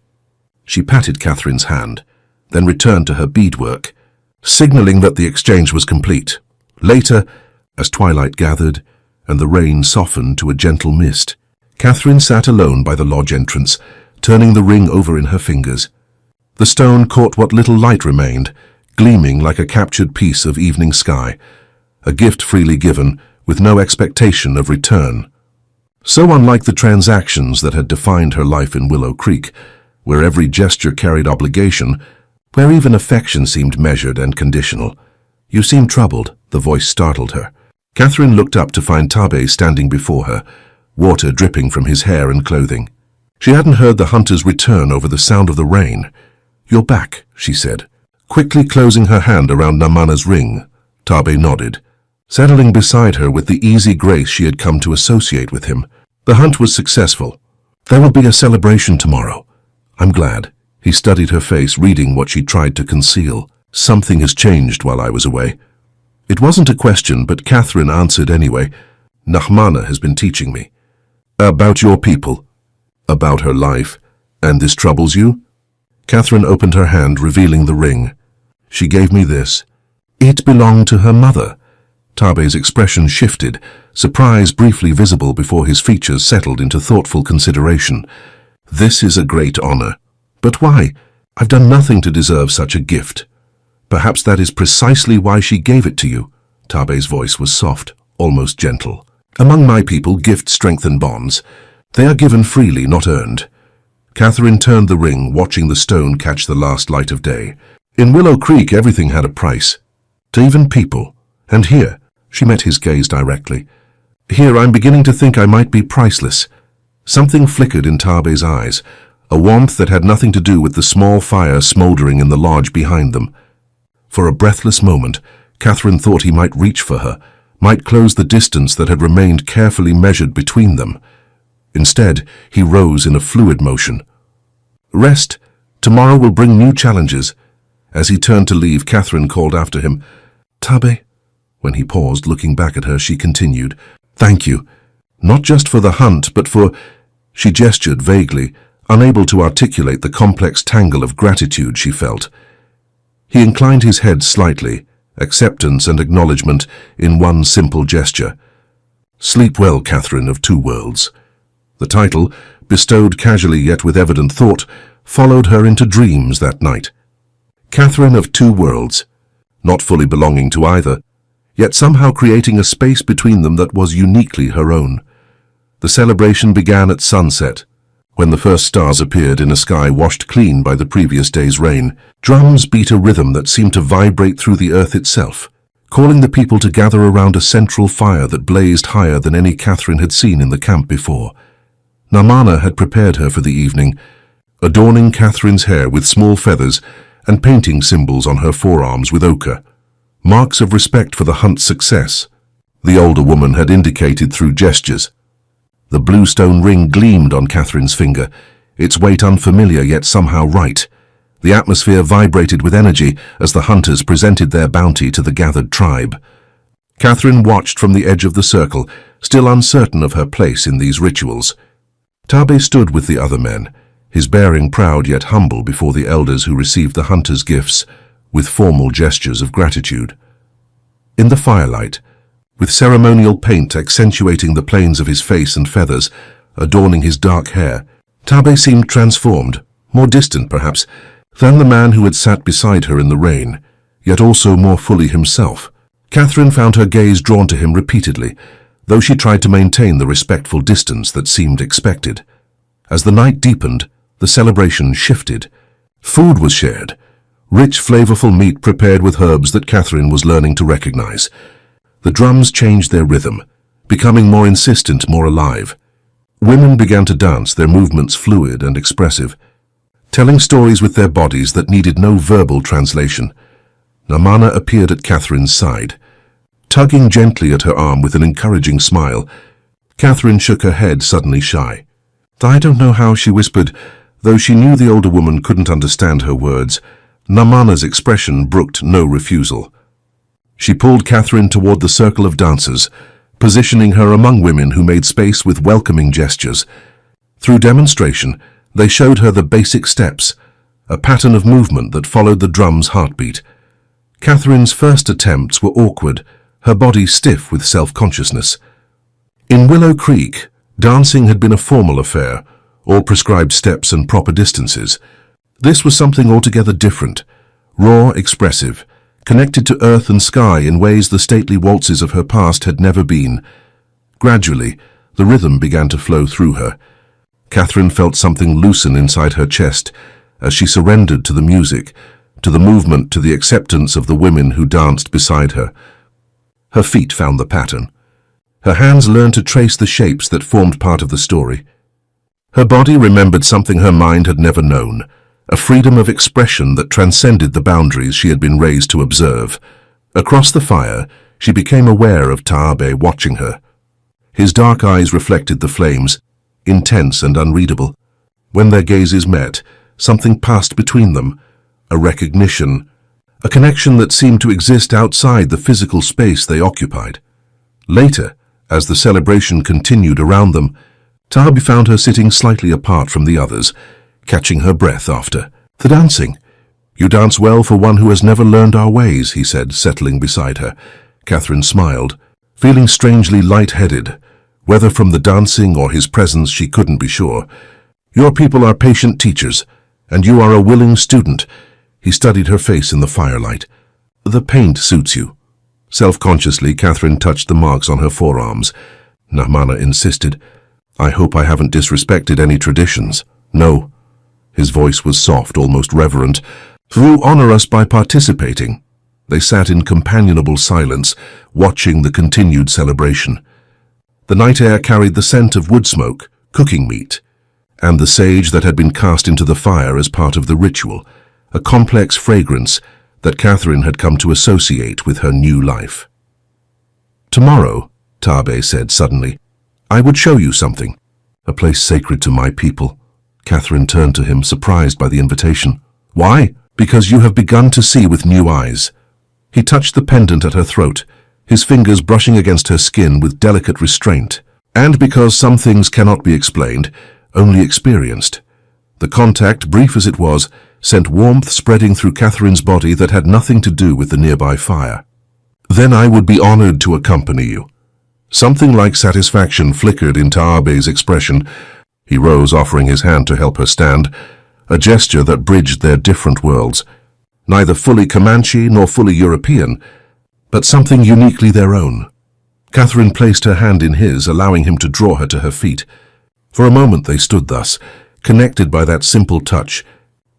[SPEAKER 1] She patted Catherine's hand, then returned to her beadwork, signaling that the exchange was complete. Later, as twilight gathered and the rain softened to a gentle mist, Catherine sat alone by the lodge entrance, turning the ring over in her fingers. The stone caught what little light remained, gleaming like a captured piece of evening sky, a gift freely given, with no expectation of return. So unlike the transactions that had defined her life in Willow Creek, where every gesture carried obligation, where even affection seemed measured and conditional. "You seem troubled," the voice startled her. Catherine looked up to find Taabe standing before her, water dripping from his hair and clothing. She hadn't heard the hunter's return over the sound of the rain. "You're back," she said, quickly closing her hand around Namana's ring. Taabe nodded, settling beside her with the easy grace she had come to associate with him. "The hunt was successful. There will be a celebration tomorrow." "I'm glad," He studied her face, reading what she tried to conceal. Something has changed while I was away. It wasn't a question, but Catherine answered anyway. Nahmana has been teaching me. About your people. About her life. And this troubles you? Catherine opened her hand, revealing the ring. She gave me this. It belonged to her mother. Tabe's expression shifted, surprise briefly visible before his features settled into thoughtful consideration. This is a great honor. But why? I've done nothing to deserve such a gift. Perhaps that is precisely why she gave it to you. Tabe's voice was soft, almost gentle. Among my people, gifts strengthen bonds. They are given freely, not earned. Catherine turned the ring, watching the stone catch the last light of day. In Willow Creek, everything had a price. To even people. And here, she met his gaze directly. Here, I'm beginning to think I might be priceless. Something flickered in Tabe's eyes, a warmth that had nothing to do with the small fire smoldering in the lodge behind them. For a breathless moment, Catherine thought he might reach for her, might close the distance that had remained carefully measured between them. Instead, he rose in a fluid motion. Rest. Tomorrow will bring new challenges. As he turned to leave, Catherine called after him, Tabe. When he paused, looking back at her, she continued, Thank you. Not just for the hunt, but for... She gestured vaguely, unable to articulate the complex tangle of gratitude she felt. He inclined his head slightly, acceptance and acknowledgement in one simple gesture. Sleep well, Catherine of Two Worlds. The title, bestowed casually yet with evident thought, followed her into dreams that night. Catherine of Two Worlds, not fully belonging to either, yet somehow creating a space between them that was uniquely her own. The celebration began at sunset, when the first stars appeared in a sky washed clean by the previous day's rain. Drums beat a rhythm that seemed to vibrate through the earth itself, calling the people to gather around a central fire that blazed higher than any Catherine had seen in the camp before. Nahmana had prepared her for the evening, adorning Catherine's hair with small feathers and painting symbols on her forearms with ochre, marks of respect for the hunt's success. The older woman had indicated through gestures. The blue stone ring gleamed on Catherine's finger, its weight unfamiliar yet somehow right. The atmosphere vibrated with energy as the hunters presented their bounty to the gathered tribe. Catherine watched from the edge of the circle, still uncertain of her place in these rituals. Tabe stood with the other men, his bearing proud yet humble before the elders who received the hunters' gifts, with formal gestures of gratitude. In the firelight, with ceremonial paint accentuating the planes of his face and feathers, adorning his dark hair, Tabe seemed transformed, more distant perhaps, than the man who had sat beside her in the rain, yet also more fully himself. Catherine found her gaze drawn to him repeatedly, though she tried to maintain the respectful distance that seemed expected. As the night deepened, the celebration shifted. Food was shared, rich, flavorful meat prepared with herbs that Catherine was learning to recognize. The drums changed their rhythm, becoming more insistent, more alive. Women began to dance, their movements fluid and expressive, telling stories with their bodies that needed no verbal translation. Nahmana appeared at Catherine's side, tugging gently at her arm with an encouraging smile. Catherine shook her head, suddenly shy. I don't know how, she whispered, though she knew the older woman couldn't understand her words. Nahmana's expression brooked no refusal. She pulled Catherine toward the circle of dancers, positioning her among women who made space with welcoming gestures. Through demonstration, they showed her the basic steps, a pattern of movement that followed the drum's heartbeat. Catherine's first attempts were awkward, her body stiff with self-consciousness. In Willow Creek, dancing had been a formal affair, all prescribed steps and proper distances. This was something altogether different, raw, expressive, connected to earth and sky in ways the stately waltzes of her past had never been. Gradually, the rhythm began to flow through her. Catherine felt something loosen inside her chest as she surrendered to the music, to the movement, to the acceptance of the women who danced beside her. Her feet found the pattern. Her hands learned to trace the shapes that formed part of the story. Her body remembered something her mind had never known, a freedom of expression that transcended the boundaries she had been raised to observe. Across the fire, she became aware of Tabe watching her. His dark eyes reflected the flames, intense and unreadable. When their gazes met, Something passed between them, a recognition, a connection that seemed to exist outside the physical space they occupied. Later, as the celebration continued around them, Taabe found her sitting slightly apart from the others, catching her breath after the dancing. "You dance well for one who has never learned our ways," he said, settling beside her. Catherine smiled, feeling strangely light-headed. Whether from the dancing or his presence, she couldn't be sure. "Your people are patient teachers, and you are a willing student." He studied her face in the firelight. "The paint suits you." Self-consciously, Catherine touched the marks on her forearms. Nahmana insisted, "I hope I haven't disrespected any traditions." "No." His voice was soft, almost reverent. "You honor us by participating." They sat in companionable silence, watching the continued celebration. The night air carried the scent of wood smoke, cooking meat, and the sage that had been cast into the fire as part of the ritual, a complex fragrance that Catherine had come to associate with her new life. "Tomorrow," Taabe said suddenly, "I would show you something, a place sacred to my people." Catherine turned to him, surprised by the invitation. "Why?" "Because you have begun to see with new eyes." He touched the pendant at her throat, his fingers brushing against her skin with delicate restraint. "And because some things cannot be explained, only experienced." The contact, brief as it was, sent warmth spreading through Catherine's body that had nothing to do with the nearby fire. "Then I would be honored to accompany you." Something like satisfaction flickered in Taabe's expression. He rose, offering his hand to help her stand, a gesture that bridged their different worlds. Neither fully Comanche nor fully European, but something uniquely their own. Catherine placed her hand in his, allowing him to draw her to her feet. For a moment they stood thus, connected by that simple touch,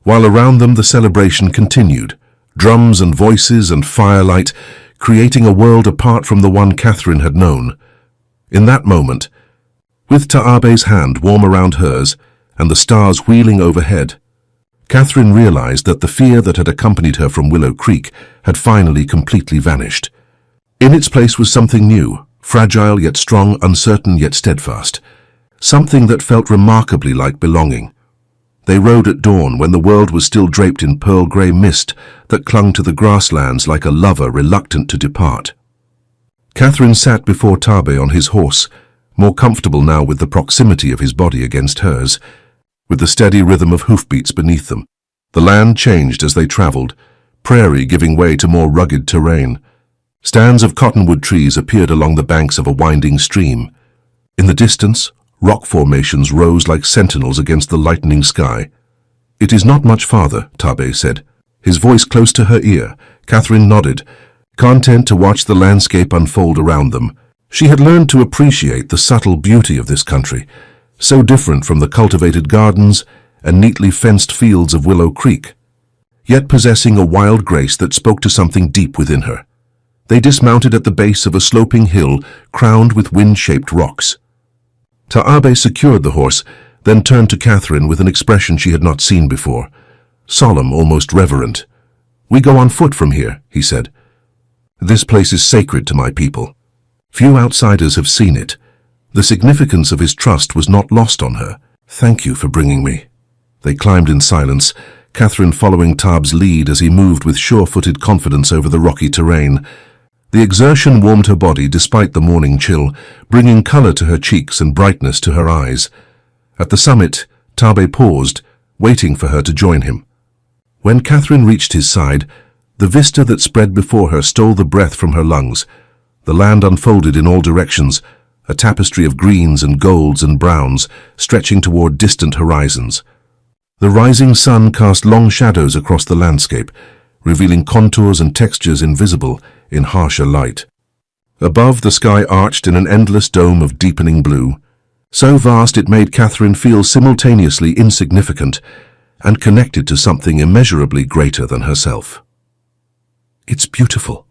[SPEAKER 1] while around them the celebration continued, drums and voices and firelight, creating a world apart from the one Catherine had known. In that moment, with Taabe's hand warm around hers and the stars wheeling overhead, Catherine realized that the fear that had accompanied her from Willow Creek had finally completely vanished. In its place was something new, fragile yet strong, uncertain yet steadfast, something that felt remarkably like belonging. They rode at dawn when the world was still draped in pearl-grey mist that clung to the grasslands like a lover reluctant to depart. Catherine sat before Taabe on his horse, more comfortable now with the proximity of his body against hers, with the steady rhythm of hoofbeats beneath them. The land changed as they traveled, prairie giving way to more rugged terrain. Stands of cottonwood trees appeared along the banks of a winding stream. In the distance, rock formations rose like sentinels against the lightening sky. "It is not much farther," Taabe said, his voice close to her ear. Catherine nodded, content to watch the landscape unfold around them. She had learned to appreciate the subtle beauty of this country, so different from the cultivated gardens and neatly fenced fields of Willow Creek, yet possessing a wild grace that spoke to something deep within her. They dismounted at the base of a sloping hill crowned with wind-shaped rocks. Taabe secured the horse, then turned to Catherine with an expression she had not seen before, solemn, almost reverent. "We go on foot from here," he said. "This place is sacred to my people. Few outsiders have seen it." The significance of his trust was not lost on her. "Thank you for bringing me." They climbed in silence, Catherine following Taabe's lead as he moved with sure-footed confidence over the rocky terrain. The exertion warmed her body despite the morning chill, bringing color to her cheeks and brightness to her eyes. At the summit, Taabe paused, waiting for her to join him. When Catherine reached his side, the vista that spread before her stole the breath from her lungs. The land unfolded in all directions, a tapestry of greens and golds and browns stretching toward distant horizons. The rising sun cast long shadows across the landscape, revealing contours and textures invisible in harsher light. Above, the sky arched in an endless dome of deepening blue, so vast it made Catherine feel simultaneously insignificant and connected to something immeasurably greater than herself. "It's beautiful,"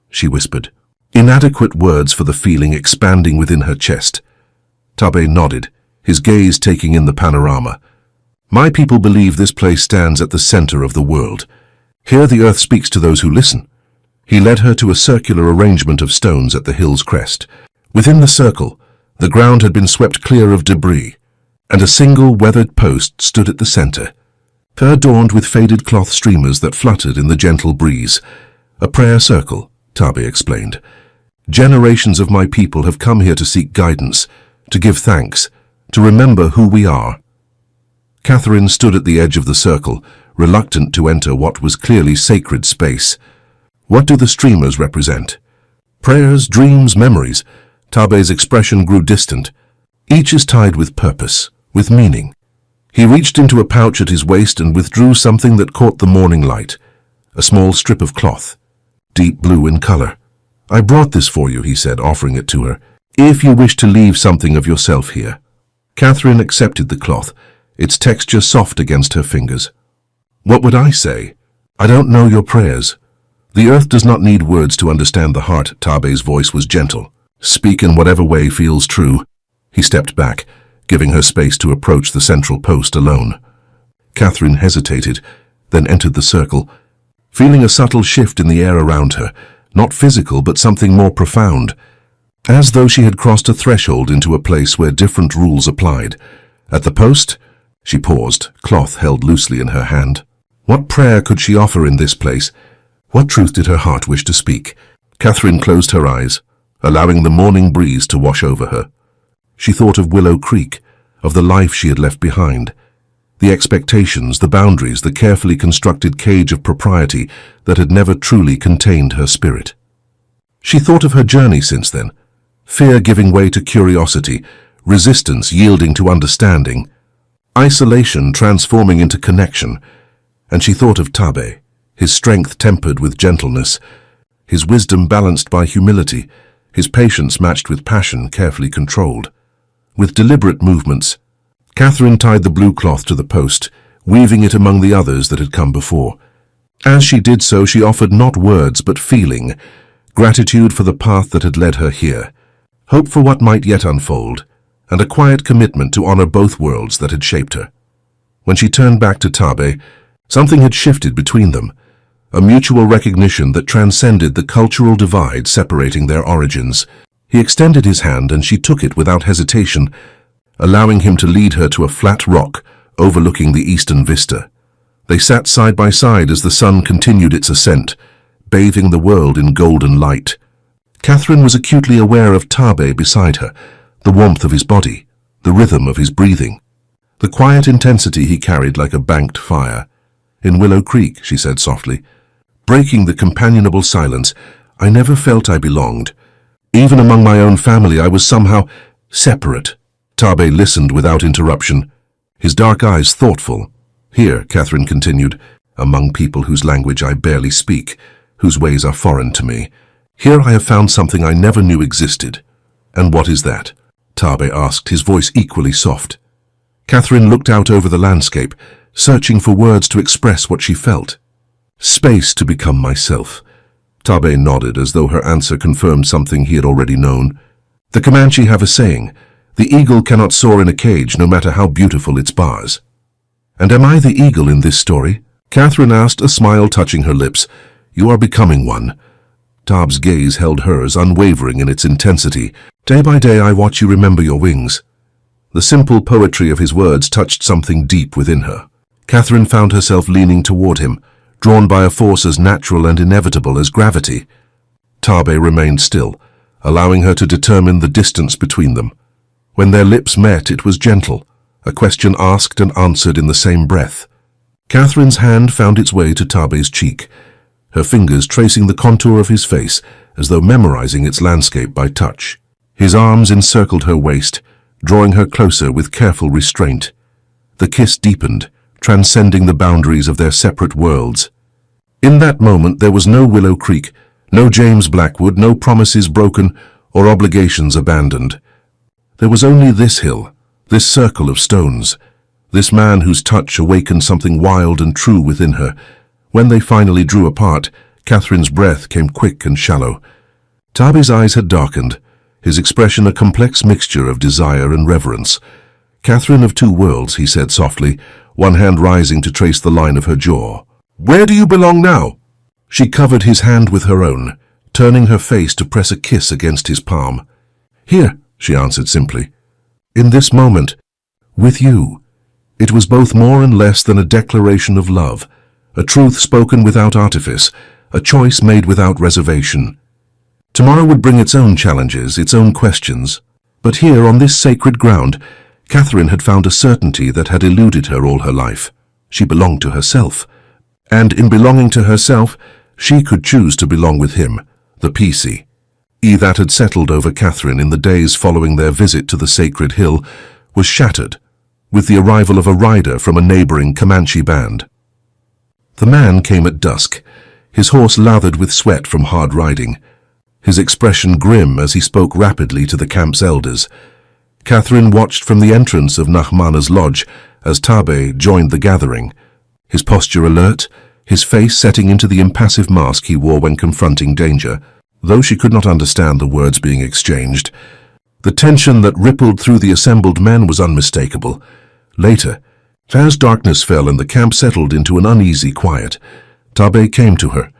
[SPEAKER 1] she whispered, inadequate words for the feeling expanding within her chest. Taabe nodded, his gaze taking in the panorama. "My people believe this place stands at the center of the world. Here the earth speaks to those who listen." He led her to a circular arrangement of stones at the hill's crest. Within the circle, the ground had been swept clear of debris, and a single weathered post stood at the center. Her adorned with faded cloth streamers that fluttered in the gentle breeze. A prayer circle, Tabe explained. Generations of my people have come here to seek guidance, to give thanks, to remember who we are. Catherine stood at the edge of the circle, reluctant to enter what was clearly sacred space. What do the streamers represent? Prayers, dreams, memories. Tabe's expression grew distant. Each is tied with purpose, with meaning. He reached into a pouch at his waist and withdrew something that caught the morning light. A small strip of cloth, deep blue in color. I brought this for you, he said, offering it to her, if you wish to leave something of yourself here. Catherine accepted the cloth, its texture soft against her fingers. What would I say? I don't know your prayers. The earth does not need words to understand the heart. Tabe's voice was gentle. Speak in whatever way feels true. He stepped back, giving her space to approach the central post alone. Catherine hesitated, then entered the circle, feeling a subtle shift in the air around her, not physical but something more profound, as though she had crossed a threshold into a place where different rules applied. At the post, she paused, cloth held loosely in her hand. What prayer could she offer in this place? What truth did her heart wish to speak? Catherine closed her eyes, allowing the morning breeze to wash over her. She thought of Willow Creek, of the life she had left behind, the expectations, the boundaries, the carefully constructed cage of propriety that had never truly contained her spirit. She thought of her journey since then, fear giving way to curiosity, resistance yielding to understanding, isolation transforming into connection, and she thought of Tabe, his strength tempered with gentleness, his wisdom balanced by humility, his patience matched with passion carefully controlled. With deliberate movements, Catherine tied the blue cloth to the post, weaving it among the others that had come before. As she did so, she offered not words but feeling, gratitude for the path that had led her here, hope for what might yet unfold, and a quiet commitment to honor both worlds that had shaped her. When she turned back to Tabe, something had shifted between them, a mutual recognition that transcended the cultural divide separating their origins. He extended his hand and she took it without hesitation, allowing him to lead her to a flat rock overlooking the eastern vista. They sat side by side as the sun continued its ascent, bathing the world in golden light. Catherine was acutely aware of Tabe beside her, the warmth of his body, the rhythm of his breathing, the quiet intensity he carried like a banked fire. In Willow Creek, she said softly, breaking the companionable silence, I never felt I belonged. Even among my own family, I was somehow separate. Tabe listened without interruption, his dark eyes thoughtful. Here, Catherine continued, among people whose language I barely speak, whose ways are foreign to me, here I have found something I never knew existed. And what is that? Tabe asked, his voice equally soft. Catherine looked out over the landscape, searching for words to express what she felt. Space to become myself. Tabe nodded as though her answer confirmed something he had already known. The Comanche have a saying, the eagle cannot soar in a cage no matter how beautiful its bars. And am I the eagle in this story? Catherine asked, a smile touching her lips. You are becoming one. Tabe's gaze held hers, unwavering in its intensity. Day by day I watch you remember your wings. The simple poetry of his words touched something deep within her. Catherine found herself leaning toward him, drawn by a force as natural and inevitable as gravity. Tabe remained still, allowing her to determine the distance between them. When their lips met, it was gentle, a question asked and answered in the same breath. Catherine's hand found its way to Tabe's cheek, her fingers tracing the contour of his face as though memorizing its landscape by touch. His arms encircled her waist, drawing her closer with careful restraint. The kiss deepened, transcending the boundaries of their separate worlds. In that moment there was no Willow Creek, no James Blackwood, no promises broken or obligations abandoned. There was only this hill, this circle of stones, this man whose touch awakened something wild and true within her. When they finally drew apart, Catherine's breath came quick and shallow. Tabe's eyes had darkened, his expression a complex mixture of desire and reverence. Catherine of two worlds, he said softly, one hand rising to trace the line of her jaw. Where do you belong now? She covered his hand with her own, turning her face to press a kiss against his palm. Here, she answered simply. In this moment, with you. It was both more and less than a declaration of love, a truth spoken without artifice, a choice made without reservation. Tomorrow would bring its own challenges, its own questions. But here, on this sacred ground, Catherine had found a certainty that had eluded her all her life. She belonged to herself. And in belonging to herself, she could choose to belong with him, the PC. That had settled over Catherine in the days following their visit to the sacred hill was shattered with the arrival of a rider from a neighboring Comanche band. The man came at dusk, his horse lathered with sweat from hard riding, his expression grim as he spoke rapidly to the camp's elders. Catherine watched from the entrance of Nahmana's lodge as Tabe joined the gathering, his posture alert, his face setting into the impassive mask he wore when confronting danger. Though she could not understand the words being exchanged, the tension that rippled through the assembled men was unmistakable. Later, as darkness fell and the camp settled into an uneasy quiet, Tabe came to her.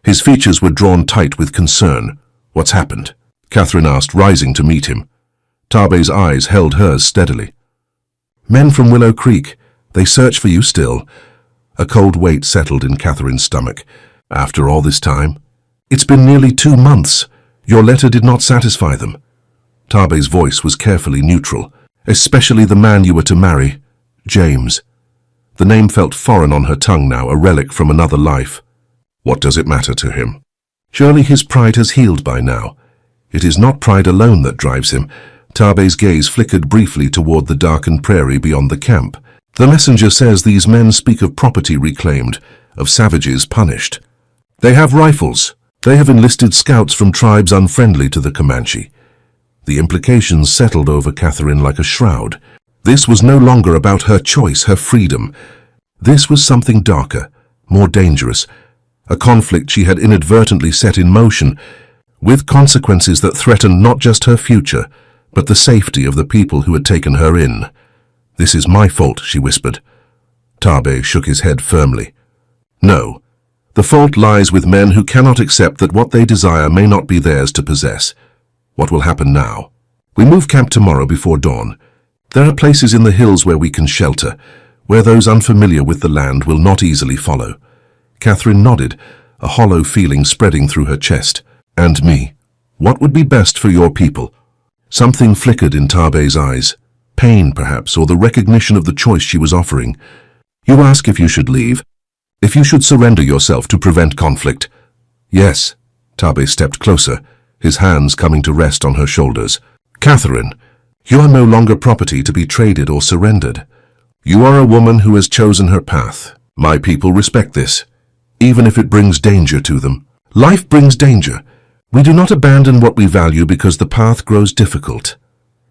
[SPEAKER 1] His features were drawn tight with concern. "What's happened?" Catherine asked, rising to meet him. Tabe's eyes held hers steadily. "Men from Willow Creek. They search for you still." A cold weight settled in Catherine's stomach. "After all this time? It's been nearly 2 months. Your letter did not satisfy them." Tabe's voice was carefully neutral. "Especially the man you were to marry, James." The name felt foreign on her tongue now, a relic from another life. "What does it matter to him?" "Surely his pride has healed by now. It is not pride alone that drives him." Tabe's gaze flickered briefly toward the darkened prairie beyond the camp. "The messenger says these men speak of property reclaimed, of savages punished. They have rifles. They have enlisted scouts from tribes unfriendly to the Comanche." The implications settled over Catherine like a shroud. This was no longer about her choice, her freedom. This was something darker, more dangerous, a conflict she had inadvertently set in motion, with consequences that threatened not just her future, but the safety of the people who had taken her in. "This is my fault," she whispered. Tabe shook his head firmly. "No. The fault lies with men who cannot accept that what they desire may not be theirs to possess. What will happen now? We move camp tomorrow before dawn. There are places in the hills where we can shelter, where those unfamiliar with the land will not easily follow." Catherine nodded, a hollow feeling spreading through her chest. "And me? What would be best for your people?" Something flickered in Tabe's eyes. Pain, perhaps, or the recognition of the choice she was offering. "You ask if you should leave? If you should surrender yourself to prevent conflict?" "Yes." Tabe stepped closer, his hands coming to rest on her shoulders. "Catherine, you are no longer property to be traded or surrendered. You are a woman who has chosen her path. My people respect this, even if it brings danger to them. Life brings danger. We do not abandon what we value because the path grows difficult."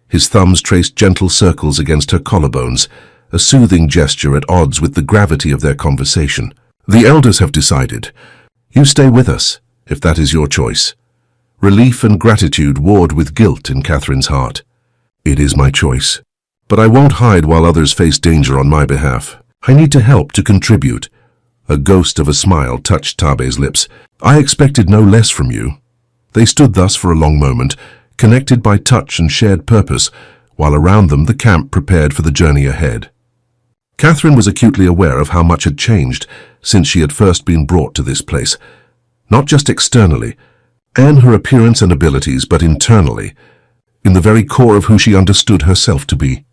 [SPEAKER 1] His thumbs traced gentle circles against her collarbones, a soothing gesture at odds with the gravity of their conversation. "The elders have decided. You stay with us, if that is your choice." Relief and gratitude warred with guilt in Catherine's heart. "It is my choice. But I won't hide while others face danger on my behalf. I need to help, to contribute." A ghost of a smile touched Tabe's lips. "I expected no less from you." They stood thus for a long moment, connected by touch and shared purpose, while around them the camp prepared for the journey ahead. Catherine was acutely aware of how much had changed since she had first been brought to this place, not just externally, and her appearance and abilities, but internally, in the very core of who she understood herself to be.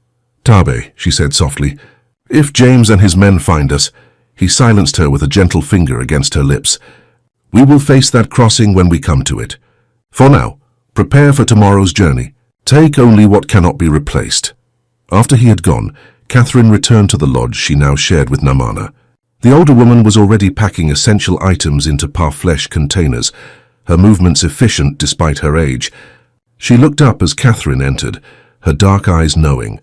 [SPEAKER 1] "Tabe," she said softly, "if James and his men find us—" He silenced her with a gentle finger against her lips. "We will face that crossing when we come to it. For now, prepare for tomorrow's journey. Take only what cannot be replaced." After he had gone, Catherine returned to the lodge she now shared with Namana. The older woman was already packing essential items into parfleche containers, her movements efficient despite her age. She looked up as Catherine entered, her dark eyes knowing.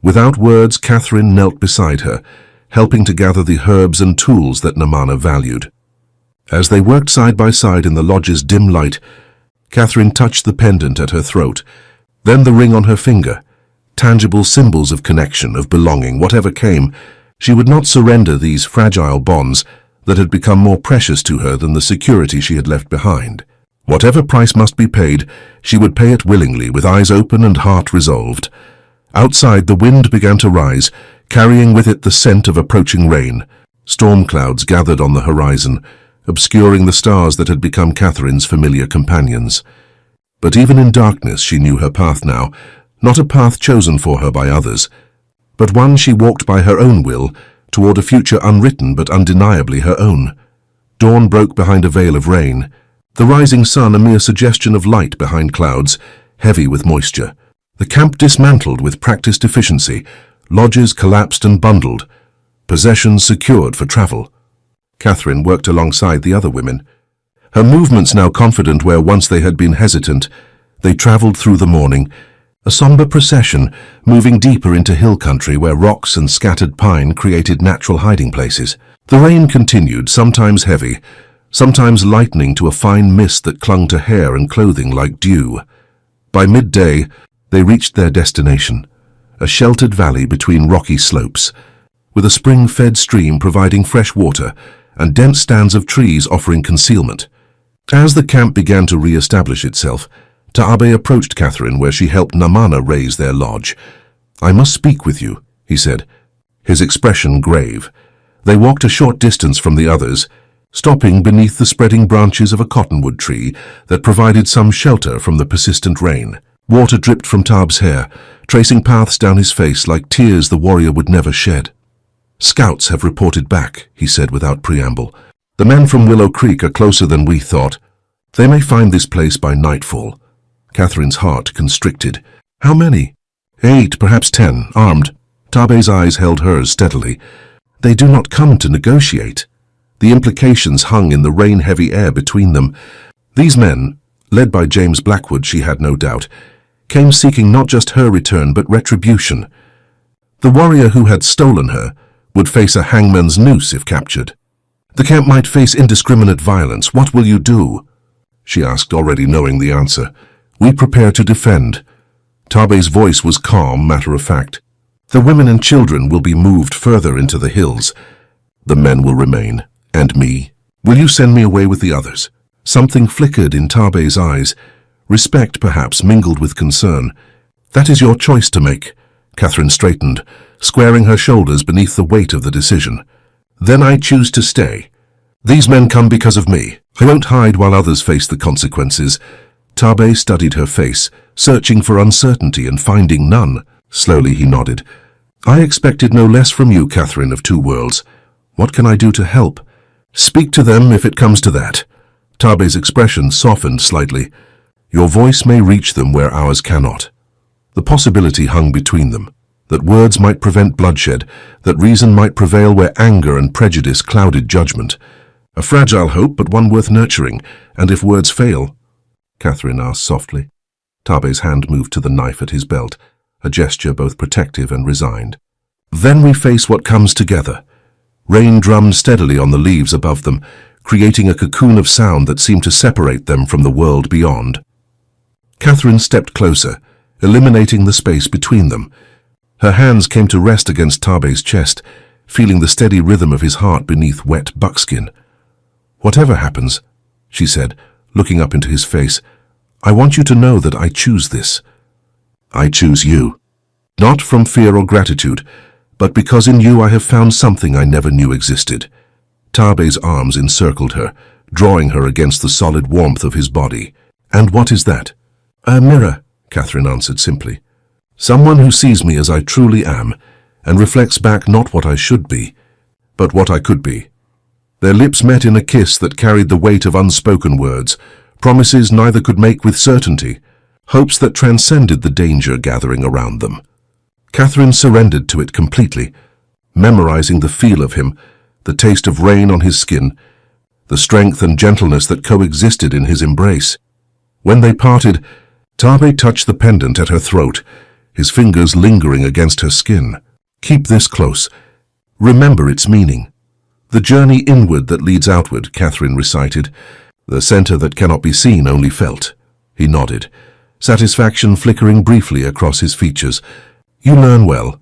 [SPEAKER 1] Without words, Catherine knelt beside her, helping to gather the herbs and tools that Namana valued. As they worked side by side in the lodge's dim light, Catherine touched the pendant at her throat, then the ring on her finger. Tangible symbols of connection, of belonging, whatever came. She would not surrender these fragile bonds that had become more precious to her than the security she had left behind. Whatever price must be paid, she would pay it willingly, with eyes open and heart resolved. Outside, the wind began to rise, carrying with it the scent of approaching rain. Storm clouds gathered on the horizon, obscuring the stars that had become Catherine's familiar companions. But even in darkness she knew her path now, not a path chosen for her by others, but one she walked by her own will, toward a future unwritten but undeniably her own. Dawn broke behind a veil of rain, the rising sun a mere suggestion of light behind clouds, heavy with moisture. The camp dismantled with practiced efficiency, lodges collapsed and bundled, possessions secured for travel. Catherine worked alongside the other women. Her movements now confident where once they had been hesitant, they travelled through the morning, a sombre procession moving deeper into hill country where rocks and scattered pine created natural hiding places. The rain continued, sometimes heavy, sometimes lightening to a fine mist that clung to hair and clothing like dew. By midday, they reached their destination, a sheltered valley between rocky slopes, with a spring-fed stream providing fresh water and dense stands of trees offering concealment. As the camp began to re-establish itself, Taabe approached Catherine where she helped Namana raise their lodge. "I must speak with you," he said, his expression grave. They walked a short distance from the others, stopping beneath the spreading branches of a cottonwood tree that provided some shelter from the persistent rain. Water dripped from Taab's hair, tracing paths down his face like tears the warrior would never shed. "Scouts have reported back," he said without preamble. "The men from Willow Creek are closer than we thought. They may find this place by nightfall." Catherine's heart constricted. "How many?" "8, perhaps 10, armed." Taabe's eyes held hers steadily. "They do not come to negotiate." The implications hung in the rain-heavy air between them. These men, led by James Blackwood, she had no doubt, came seeking not just her return but retribution. The warrior who had stolen her would face a hangman's noose if captured. "The camp might face indiscriminate violence. What will you do?" she asked, already knowing the answer. "We prepare to defend." Taabe's voice was calm, matter-of-fact. "The women and children will be moved further into the hills. The men will remain. And me? Will you send me away with the others?" Something flickered in Taabe's eyes, respect perhaps mingled with concern. "That is your choice to make." Catherine straightened, squaring her shoulders beneath the weight of the decision. "Then I choose to stay. These men come because of me. I won't hide while others face the consequences." Taabe studied her face, searching for uncertainty and finding none. Slowly he nodded. "I expected no less from you, Catherine of Two Worlds. What can I do to help?" "Speak to them if it comes to that." Taabe's expression softened slightly. "Your voice may reach them where ours cannot." The possibility hung between them, that words might prevent bloodshed, that reason might prevail where anger and prejudice clouded judgment. A fragile hope, but one worth nurturing. "And if words fail?" Catherine asked softly. Taabe's hand moved to the knife at his belt, a gesture both protective and resigned. "Then we face what comes together." Rain drummed steadily on the leaves above them, creating a cocoon of sound that seemed to separate them from the world beyond. Catherine stepped closer, eliminating the space between them. Her hands came to rest against Taabe's chest, feeling the steady rhythm of his heart beneath wet buckskin. "Whatever happens," she said, looking up into his face, "I want you to know that I choose this. I choose you. Not from fear or gratitude, but because in you I have found something I never knew existed." Taabe's arms encircled her, drawing her against the solid warmth of his body. "And what is that?" "A mirror," Catherine answered simply. "Someone who sees me as I truly am, and reflects back not what I should be, but what I could be." Their lips met in a kiss that carried the weight of unspoken words, promises neither could make with certainty, hopes that transcended the danger gathering around them. Catherine surrendered to it completely, memorizing the feel of him, the taste of rain on his skin, the strength and gentleness that coexisted in his embrace. When they parted, Taabe touched the pendant at her throat, his fingers lingering against her skin. "Keep this close. Remember its meaning." "The journey inward that leads outward," Catherine recited. "The center that cannot be seen, only felt." He nodded, satisfaction flickering briefly across his features. "You learn well.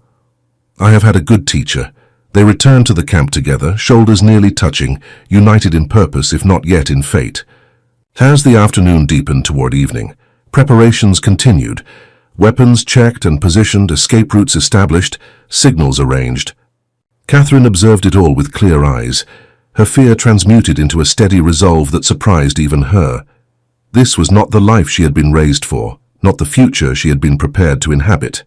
[SPEAKER 1] I have had a good teacher." They returned to the camp together, shoulders nearly touching, united in purpose if not yet in fate. As the afternoon deepened toward evening, preparations continued. Weapons checked and positioned, escape routes established, signals arranged. Catherine observed it all with clear eyes, her fear transmuted into a steady resolve that surprised even her. This was not the life she had been raised for, not the future she had been prepared to inhabit.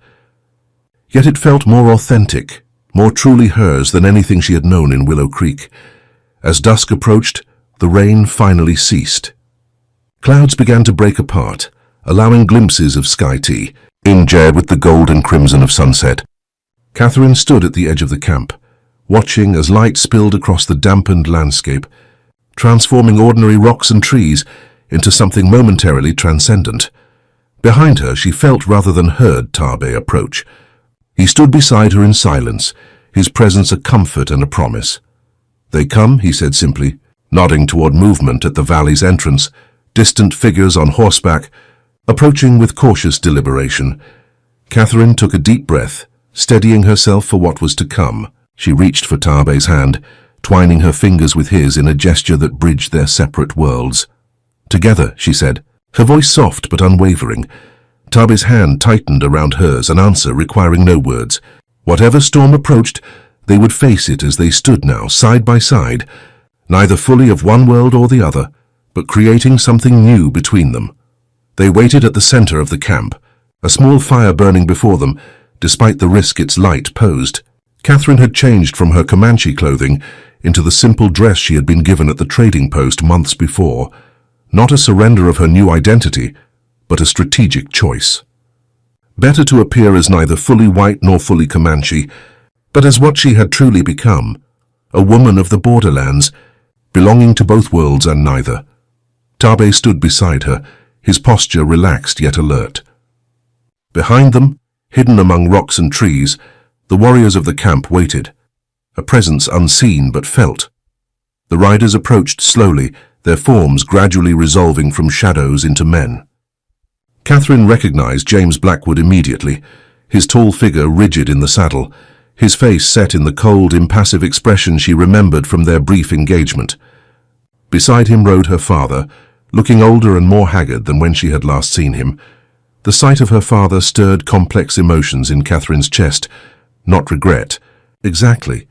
[SPEAKER 1] Yet it felt more authentic, more truly hers than anything she had known in Willow Creek. As dusk approached, the rain finally ceased. Clouds began to break apart, allowing glimpses of sky tea, injected with the gold and crimson of sunset. Catherine stood at the edge of the camp, watching as light spilled across the dampened landscape, transforming ordinary rocks and trees into something momentarily transcendent. Behind her, she felt rather than heard Taabe approach. He stood beside her in silence, his presence a comfort and a promise. "They come," he said simply, nodding toward movement at the valley's entrance, distant figures on horseback, approaching with cautious deliberation. Catherine took a deep breath, steadying herself for what was to come. She reached for Taabe's hand, twining her fingers with his in a gesture that bridged their separate worlds. "Together," she said, her voice soft but unwavering. Taabe's hand tightened around hers, an answer requiring no words. Whatever storm approached, they would face it as they stood now, side by side, neither fully of one world or the other, but creating something new between them. They waited at the center of the camp, a small fire burning before them, despite the risk its light posed. Catherine had changed from her Comanche clothing into the simple dress she had been given at the trading post months before, not a surrender of her new identity, but a strategic choice. Better to appear as neither fully white nor fully Comanche, but as what she had truly become, a woman of the borderlands, belonging to both worlds and neither. Taabe stood beside her, his posture relaxed yet alert. Behind them, hidden among rocks and trees, the warriors of the camp waited, a presence unseen but felt. The riders approached slowly, their forms gradually resolving from shadows into men. Catherine recognized James Blackwood immediately, his tall figure rigid in the saddle, his face set in the cold, impassive expression she remembered from their brief engagement. Beside him rode her father, looking older and more haggard than when she had last seen him. The sight of her father stirred complex emotions in Catherine's chest, not regret, exactly,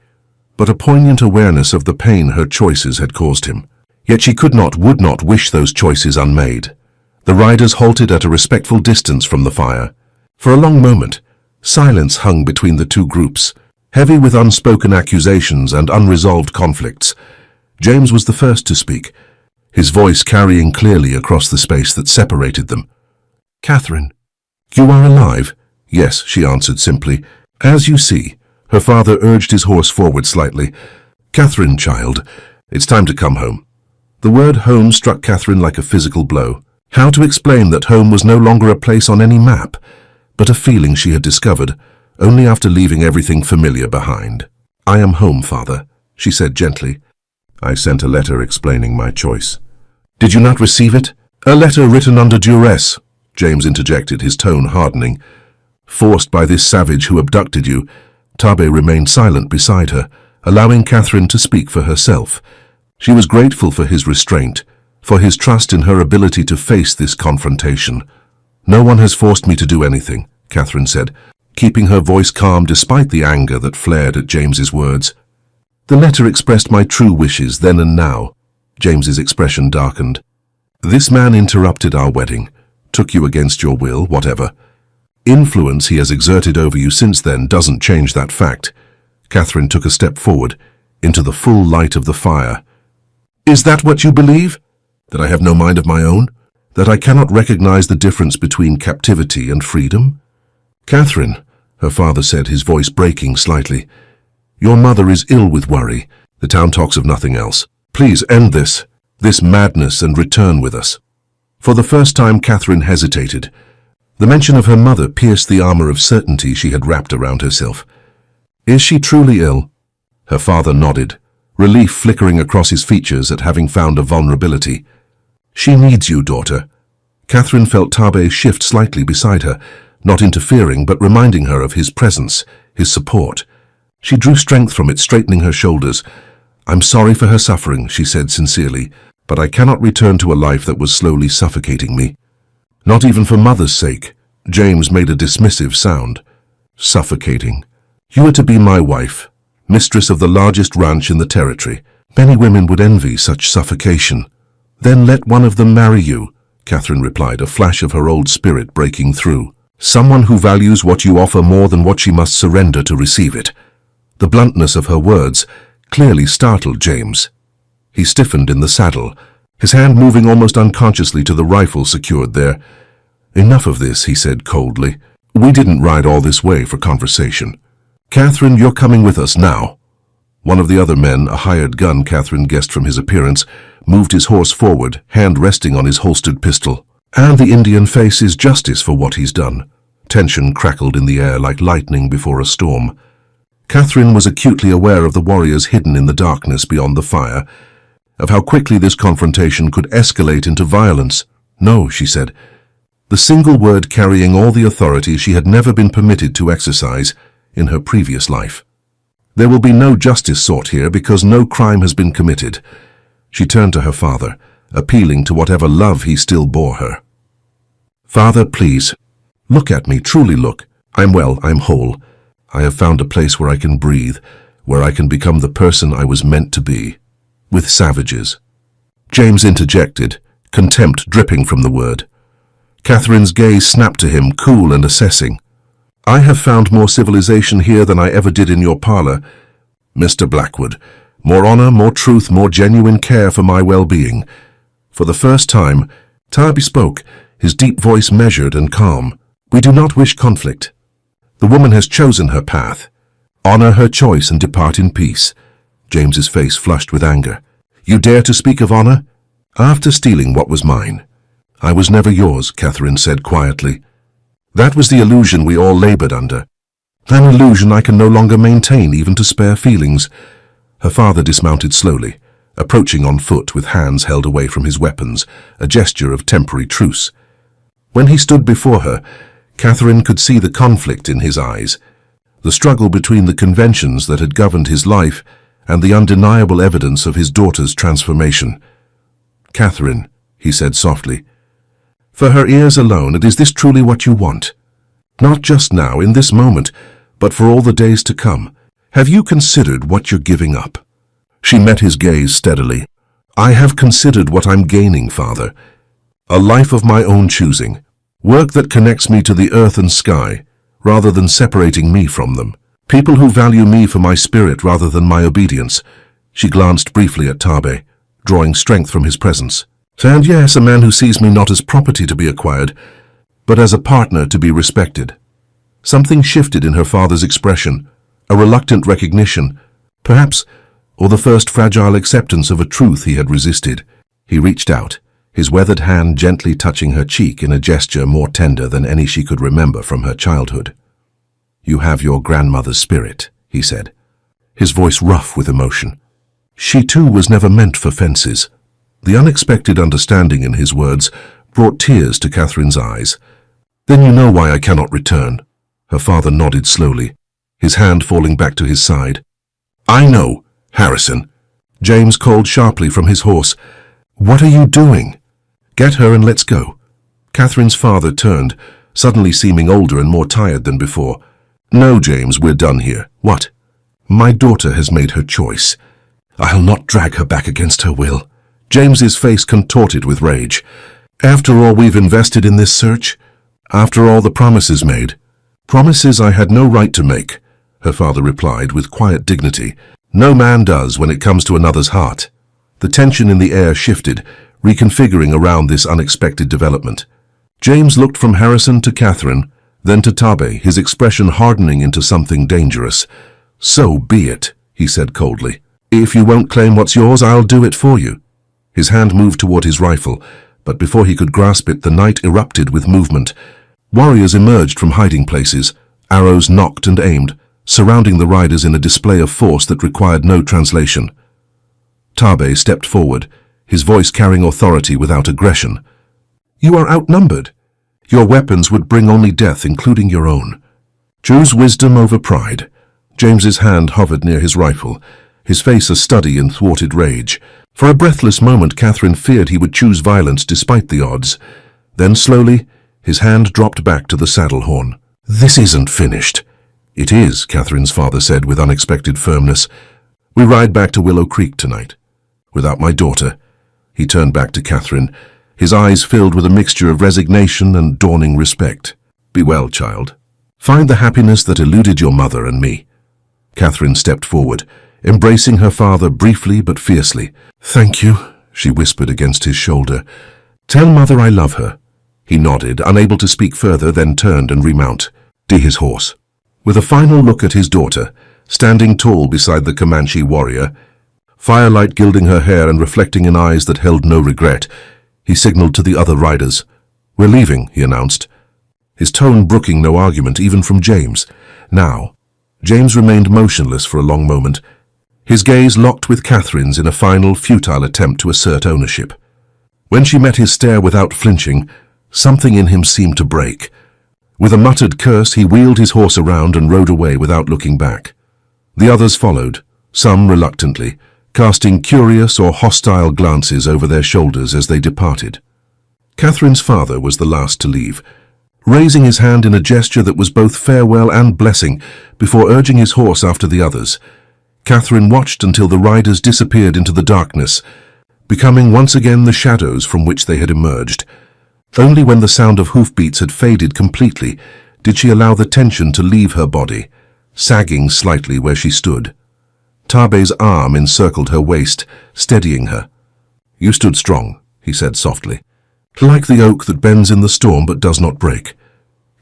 [SPEAKER 1] but a poignant awareness of the pain her choices had caused him. Yet she would not wish those choices unmade. The riders halted at a respectful distance from the fire. For a long moment, silence hung between the two groups, heavy with unspoken accusations and unresolved conflicts. James was the first to speak, his voice carrying clearly across the space that separated them. "Catherine, you are alive?" "Yes," she answered simply. "As you see." Her father urged his horse forward slightly. "Catherine, child, it's time to come home." The word home struck Catherine like a physical blow. How to explain that home was no longer a place on any map, but a feeling she had discovered only after leaving everything familiar behind. "I am home, father," she said gently. "I sent a letter explaining my choice." "Did you not receive it?" "A letter written under duress," James interjected, his tone hardening. Forced by this savage who abducted you, Taabe remained silent beside her, allowing Catherine to speak for herself. She was grateful for his restraint, for his trust in her ability to face this confrontation. "No one has forced me to do anything," Catherine said, keeping her voice calm despite the anger that flared at James's words. "The letter expressed my true wishes then and now." James's expression darkened. "This man interrupted our wedding, took you against your will, whatever. Influence he has exerted over you since then doesn't change that fact." Catherine took a step forward, into the full light of the fire. "Is that what you believe? That I have no mind of my own? That I cannot recognize the difference between captivity and freedom?" "Catherine," her father said, his voice breaking slightly, "your mother is ill with worry. The town talks of nothing else. Please end this madness, and return with us." For the first time, Catherine hesitated. The mention of her mother pierced the armor of certainty she had wrapped around herself. "Is she truly ill?" Her father nodded, relief flickering across his features at having found a vulnerability. "She needs you, daughter." Catherine felt Taabe shift slightly beside her, not interfering but reminding her of his presence, his support. She drew strength from it, straightening her shoulders. "I'm sorry for her suffering," she said sincerely, "but I cannot return to a life that was slowly suffocating me." "Not even for mother's sake," James made a dismissive sound. Suffocating. You are to be my wife, mistress of the largest ranch in the territory. Many women would envy such suffocation. Then let one of them marry you, Catherine replied, a flash of her old spirit breaking through. Someone who values what you offer more than what she must surrender to receive it. The bluntness of her words clearly startled James. He stiffened in the saddle, his hand moving almost unconsciously to the rifle secured there. Enough of this, he said coldly. We didn't ride all this way for conversation. Catherine, you're coming with us now. One of the other men, a hired gun Catherine guessed from his appearance, moved his horse forward, hand resting on his holstered pistol. And the Indian faces justice for what he's done. Tension crackled in the air like lightning before a storm. Catherine was acutely aware of the warriors hidden in the darkness beyond the fire, of how quickly this confrontation could escalate into violence. No, she said, the single word carrying all the authority she had never been permitted to exercise in her previous life. There will be no justice sought here because no crime has been committed. She turned to her father, appealing to whatever love he still bore her. Father, please, look at me, truly look. I'm well, I'm whole. I have found a place where I can breathe, where I can become the person I was meant to be. With savages. James interjected, contempt dripping from the word. Catherine's gaze snapped to him, cool and assessing. I have found more civilization here than I ever did in your parlor, Mr. Blackwood. More honor, more truth, more genuine care for my well-being. For the first time, Tarbee spoke, his deep voice measured and calm. We do not wish conflict. The woman has chosen her path. Honor her choice and depart in peace. James's face flushed with anger. You dare to speak of honor? After stealing what was mine. I was never yours, Catherine said quietly. That was the illusion we all labored under. An illusion I can no longer maintain even to spare feelings. Her father dismounted slowly, approaching on foot with hands held away from his weapons, a gesture of temporary truce. When he stood before her, Catherine could see the conflict in his eyes, the struggle between the conventions that had governed his life and the undeniable evidence of his daughter's transformation. Catherine, he said softly, for her ears alone, is this truly what you want? Not just now, in this moment, but for all the days to come. Have you considered what you're giving up? She met his gaze steadily. I have considered what I'm gaining, Father. A life of my own choosing. Work that connects me to the earth and sky, rather than separating me from them. People who value me for my spirit rather than my obedience. She glanced briefly at Tarbee, drawing strength from his presence. And yes, a man who sees me not as property to be acquired, but as a partner to be respected. Something shifted in her father's expression, a reluctant recognition, perhaps, or the first fragile acceptance of a truth he had resisted. He reached out, his weathered hand gently touching her cheek in a gesture more tender than any she could remember from her childhood. You have your grandmother's spirit, he said, his voice rough with emotion. She too was never meant for fences. The unexpected understanding in his words brought tears to Catherine's eyes. Then you know why I cannot return. Her father nodded slowly, his hand falling back to his side. I know, Harrison. James called sharply from his horse. What are you doing? Get her and let's go. Catherine's father turned, suddenly seeming older and more tired than before. No, James, we're done here. What? My daughter has made her choice. I'll not drag her back against her will. James's face contorted with rage. After all we've invested in this search? After all the promises made? Promises I had no right to make, her father replied with quiet dignity. No man does when it comes to another's heart. The tension in the air shifted, reconfiguring around this unexpected development. James looked from Harrison to Catherine, then to Tarbee, his expression hardening into something dangerous. So be it, he said coldly. If you won't claim what's yours, I'll do it for you. His hand moved toward his rifle, but before he could grasp it, the night erupted with movement. Warriors emerged from hiding places, arrows nocked and aimed, surrounding the riders in a display of force that required no translation. Tarbee stepped forward, his voice carrying authority without aggression. You are outnumbered. Your weapons would bring only death, including your own. Choose wisdom over pride. James's hand hovered near his rifle, his face a study in thwarted rage. For a breathless moment, Catherine feared he would choose violence despite the odds. Then slowly, His hand dropped back to the saddle horn. "This isn't finished." "It is," Catherine's father said with unexpected firmness. "We ride back to Willow Creek tonight. Without my daughter." He turned back to Catherine, his eyes filled with a mixture of resignation and dawning respect. "Be well, child. Find the happiness that eluded your mother and me." Catherine stepped forward, embracing her father briefly but fiercely. "Thank you," she whispered against his shoulder. "Tell Mother I love her." He nodded, unable to speak further, then turned and remounted his horse. With a final look at his daughter, standing tall beside the Comanche warrior, firelight gilding her hair and reflecting in eyes that held no regret, he signaled to the other riders. "We're leaving," he announced, his tone brooking no argument even from James. Now, James remained motionless for a long moment, his gaze locked with Catherine's in a final, futile attempt to assert ownership. When she met his stare without flinching, something in him seemed to break. With a muttered curse, he wheeled his horse around and rode away without looking back. The others followed, some reluctantly, casting curious or hostile glances over their shoulders as they departed. Catherine's father was the last to leave, raising his hand in a gesture that was both farewell and blessing before urging his horse after the others. Catherine watched until the riders disappeared into the darkness, becoming once again the shadows from which they had emerged. Only when the sound of hoofbeats had faded completely did she allow the tension to leave her body, sagging slightly where she stood. Tabe's arm encircled her waist, steadying her. "You stood strong," he said softly. "Like the oak that bends in the storm but does not break."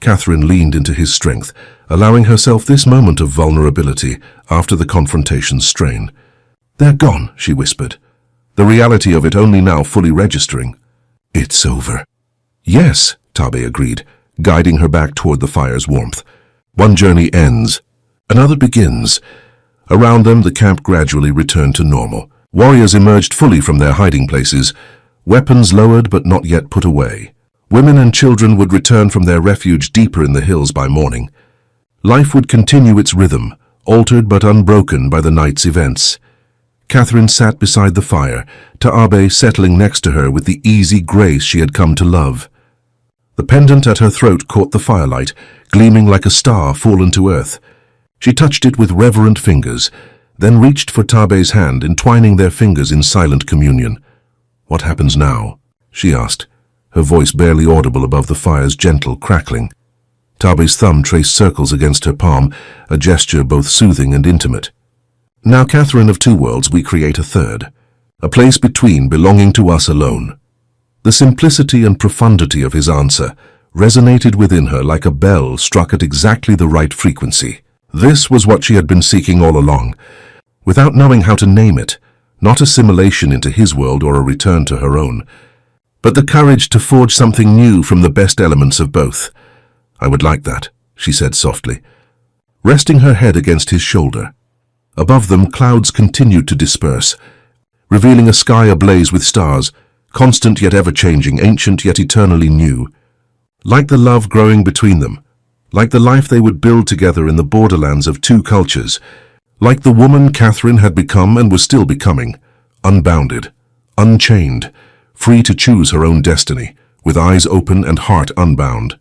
[SPEAKER 1] Catherine leaned into his strength, allowing herself this moment of vulnerability after the confrontation's strain. "They're gone," she whispered, the reality of it only now fully registering. "It's over." "Yes," Tabe agreed, guiding her back toward the fire's warmth. "One journey ends. Another begins." Around them, the camp gradually returned to normal. Warriors emerged fully from their hiding places, weapons lowered but not yet put away. Women and children would return from their refuge deeper in the hills by morning. Life would continue its rhythm, altered but unbroken by the night's events. Catherine sat beside the fire, Taabe settling next to her with the easy grace she had come to love. The pendant at her throat caught the firelight, gleaming like a star fallen to earth. She touched it with reverent fingers, then reached for Tabe's hand, entwining their fingers in silent communion. "What happens now?" she asked, her voice barely audible above the fire's gentle crackling. Tabe's thumb traced circles against her palm, a gesture both soothing and intimate. "Now, Catherine of two worlds, we create a third, a place between belonging to us alone." The simplicity and profundity of his answer resonated within her like a bell struck at exactly the right frequency. This was what she had been seeking all along, without knowing how to name it, not assimilation into his world or a return to her own, but the courage to forge something new from the best elements of both. "I would like that," she said softly, resting her head against his shoulder. Above them, clouds continued to disperse, revealing a sky ablaze with stars, constant yet ever-changing, ancient yet eternally new. Like the love growing between them, like the life they would build together in the borderlands of two cultures, like the woman Catherine had become and was still becoming, unbounded, unchained, free to choose her own destiny, with eyes open and heart unbound.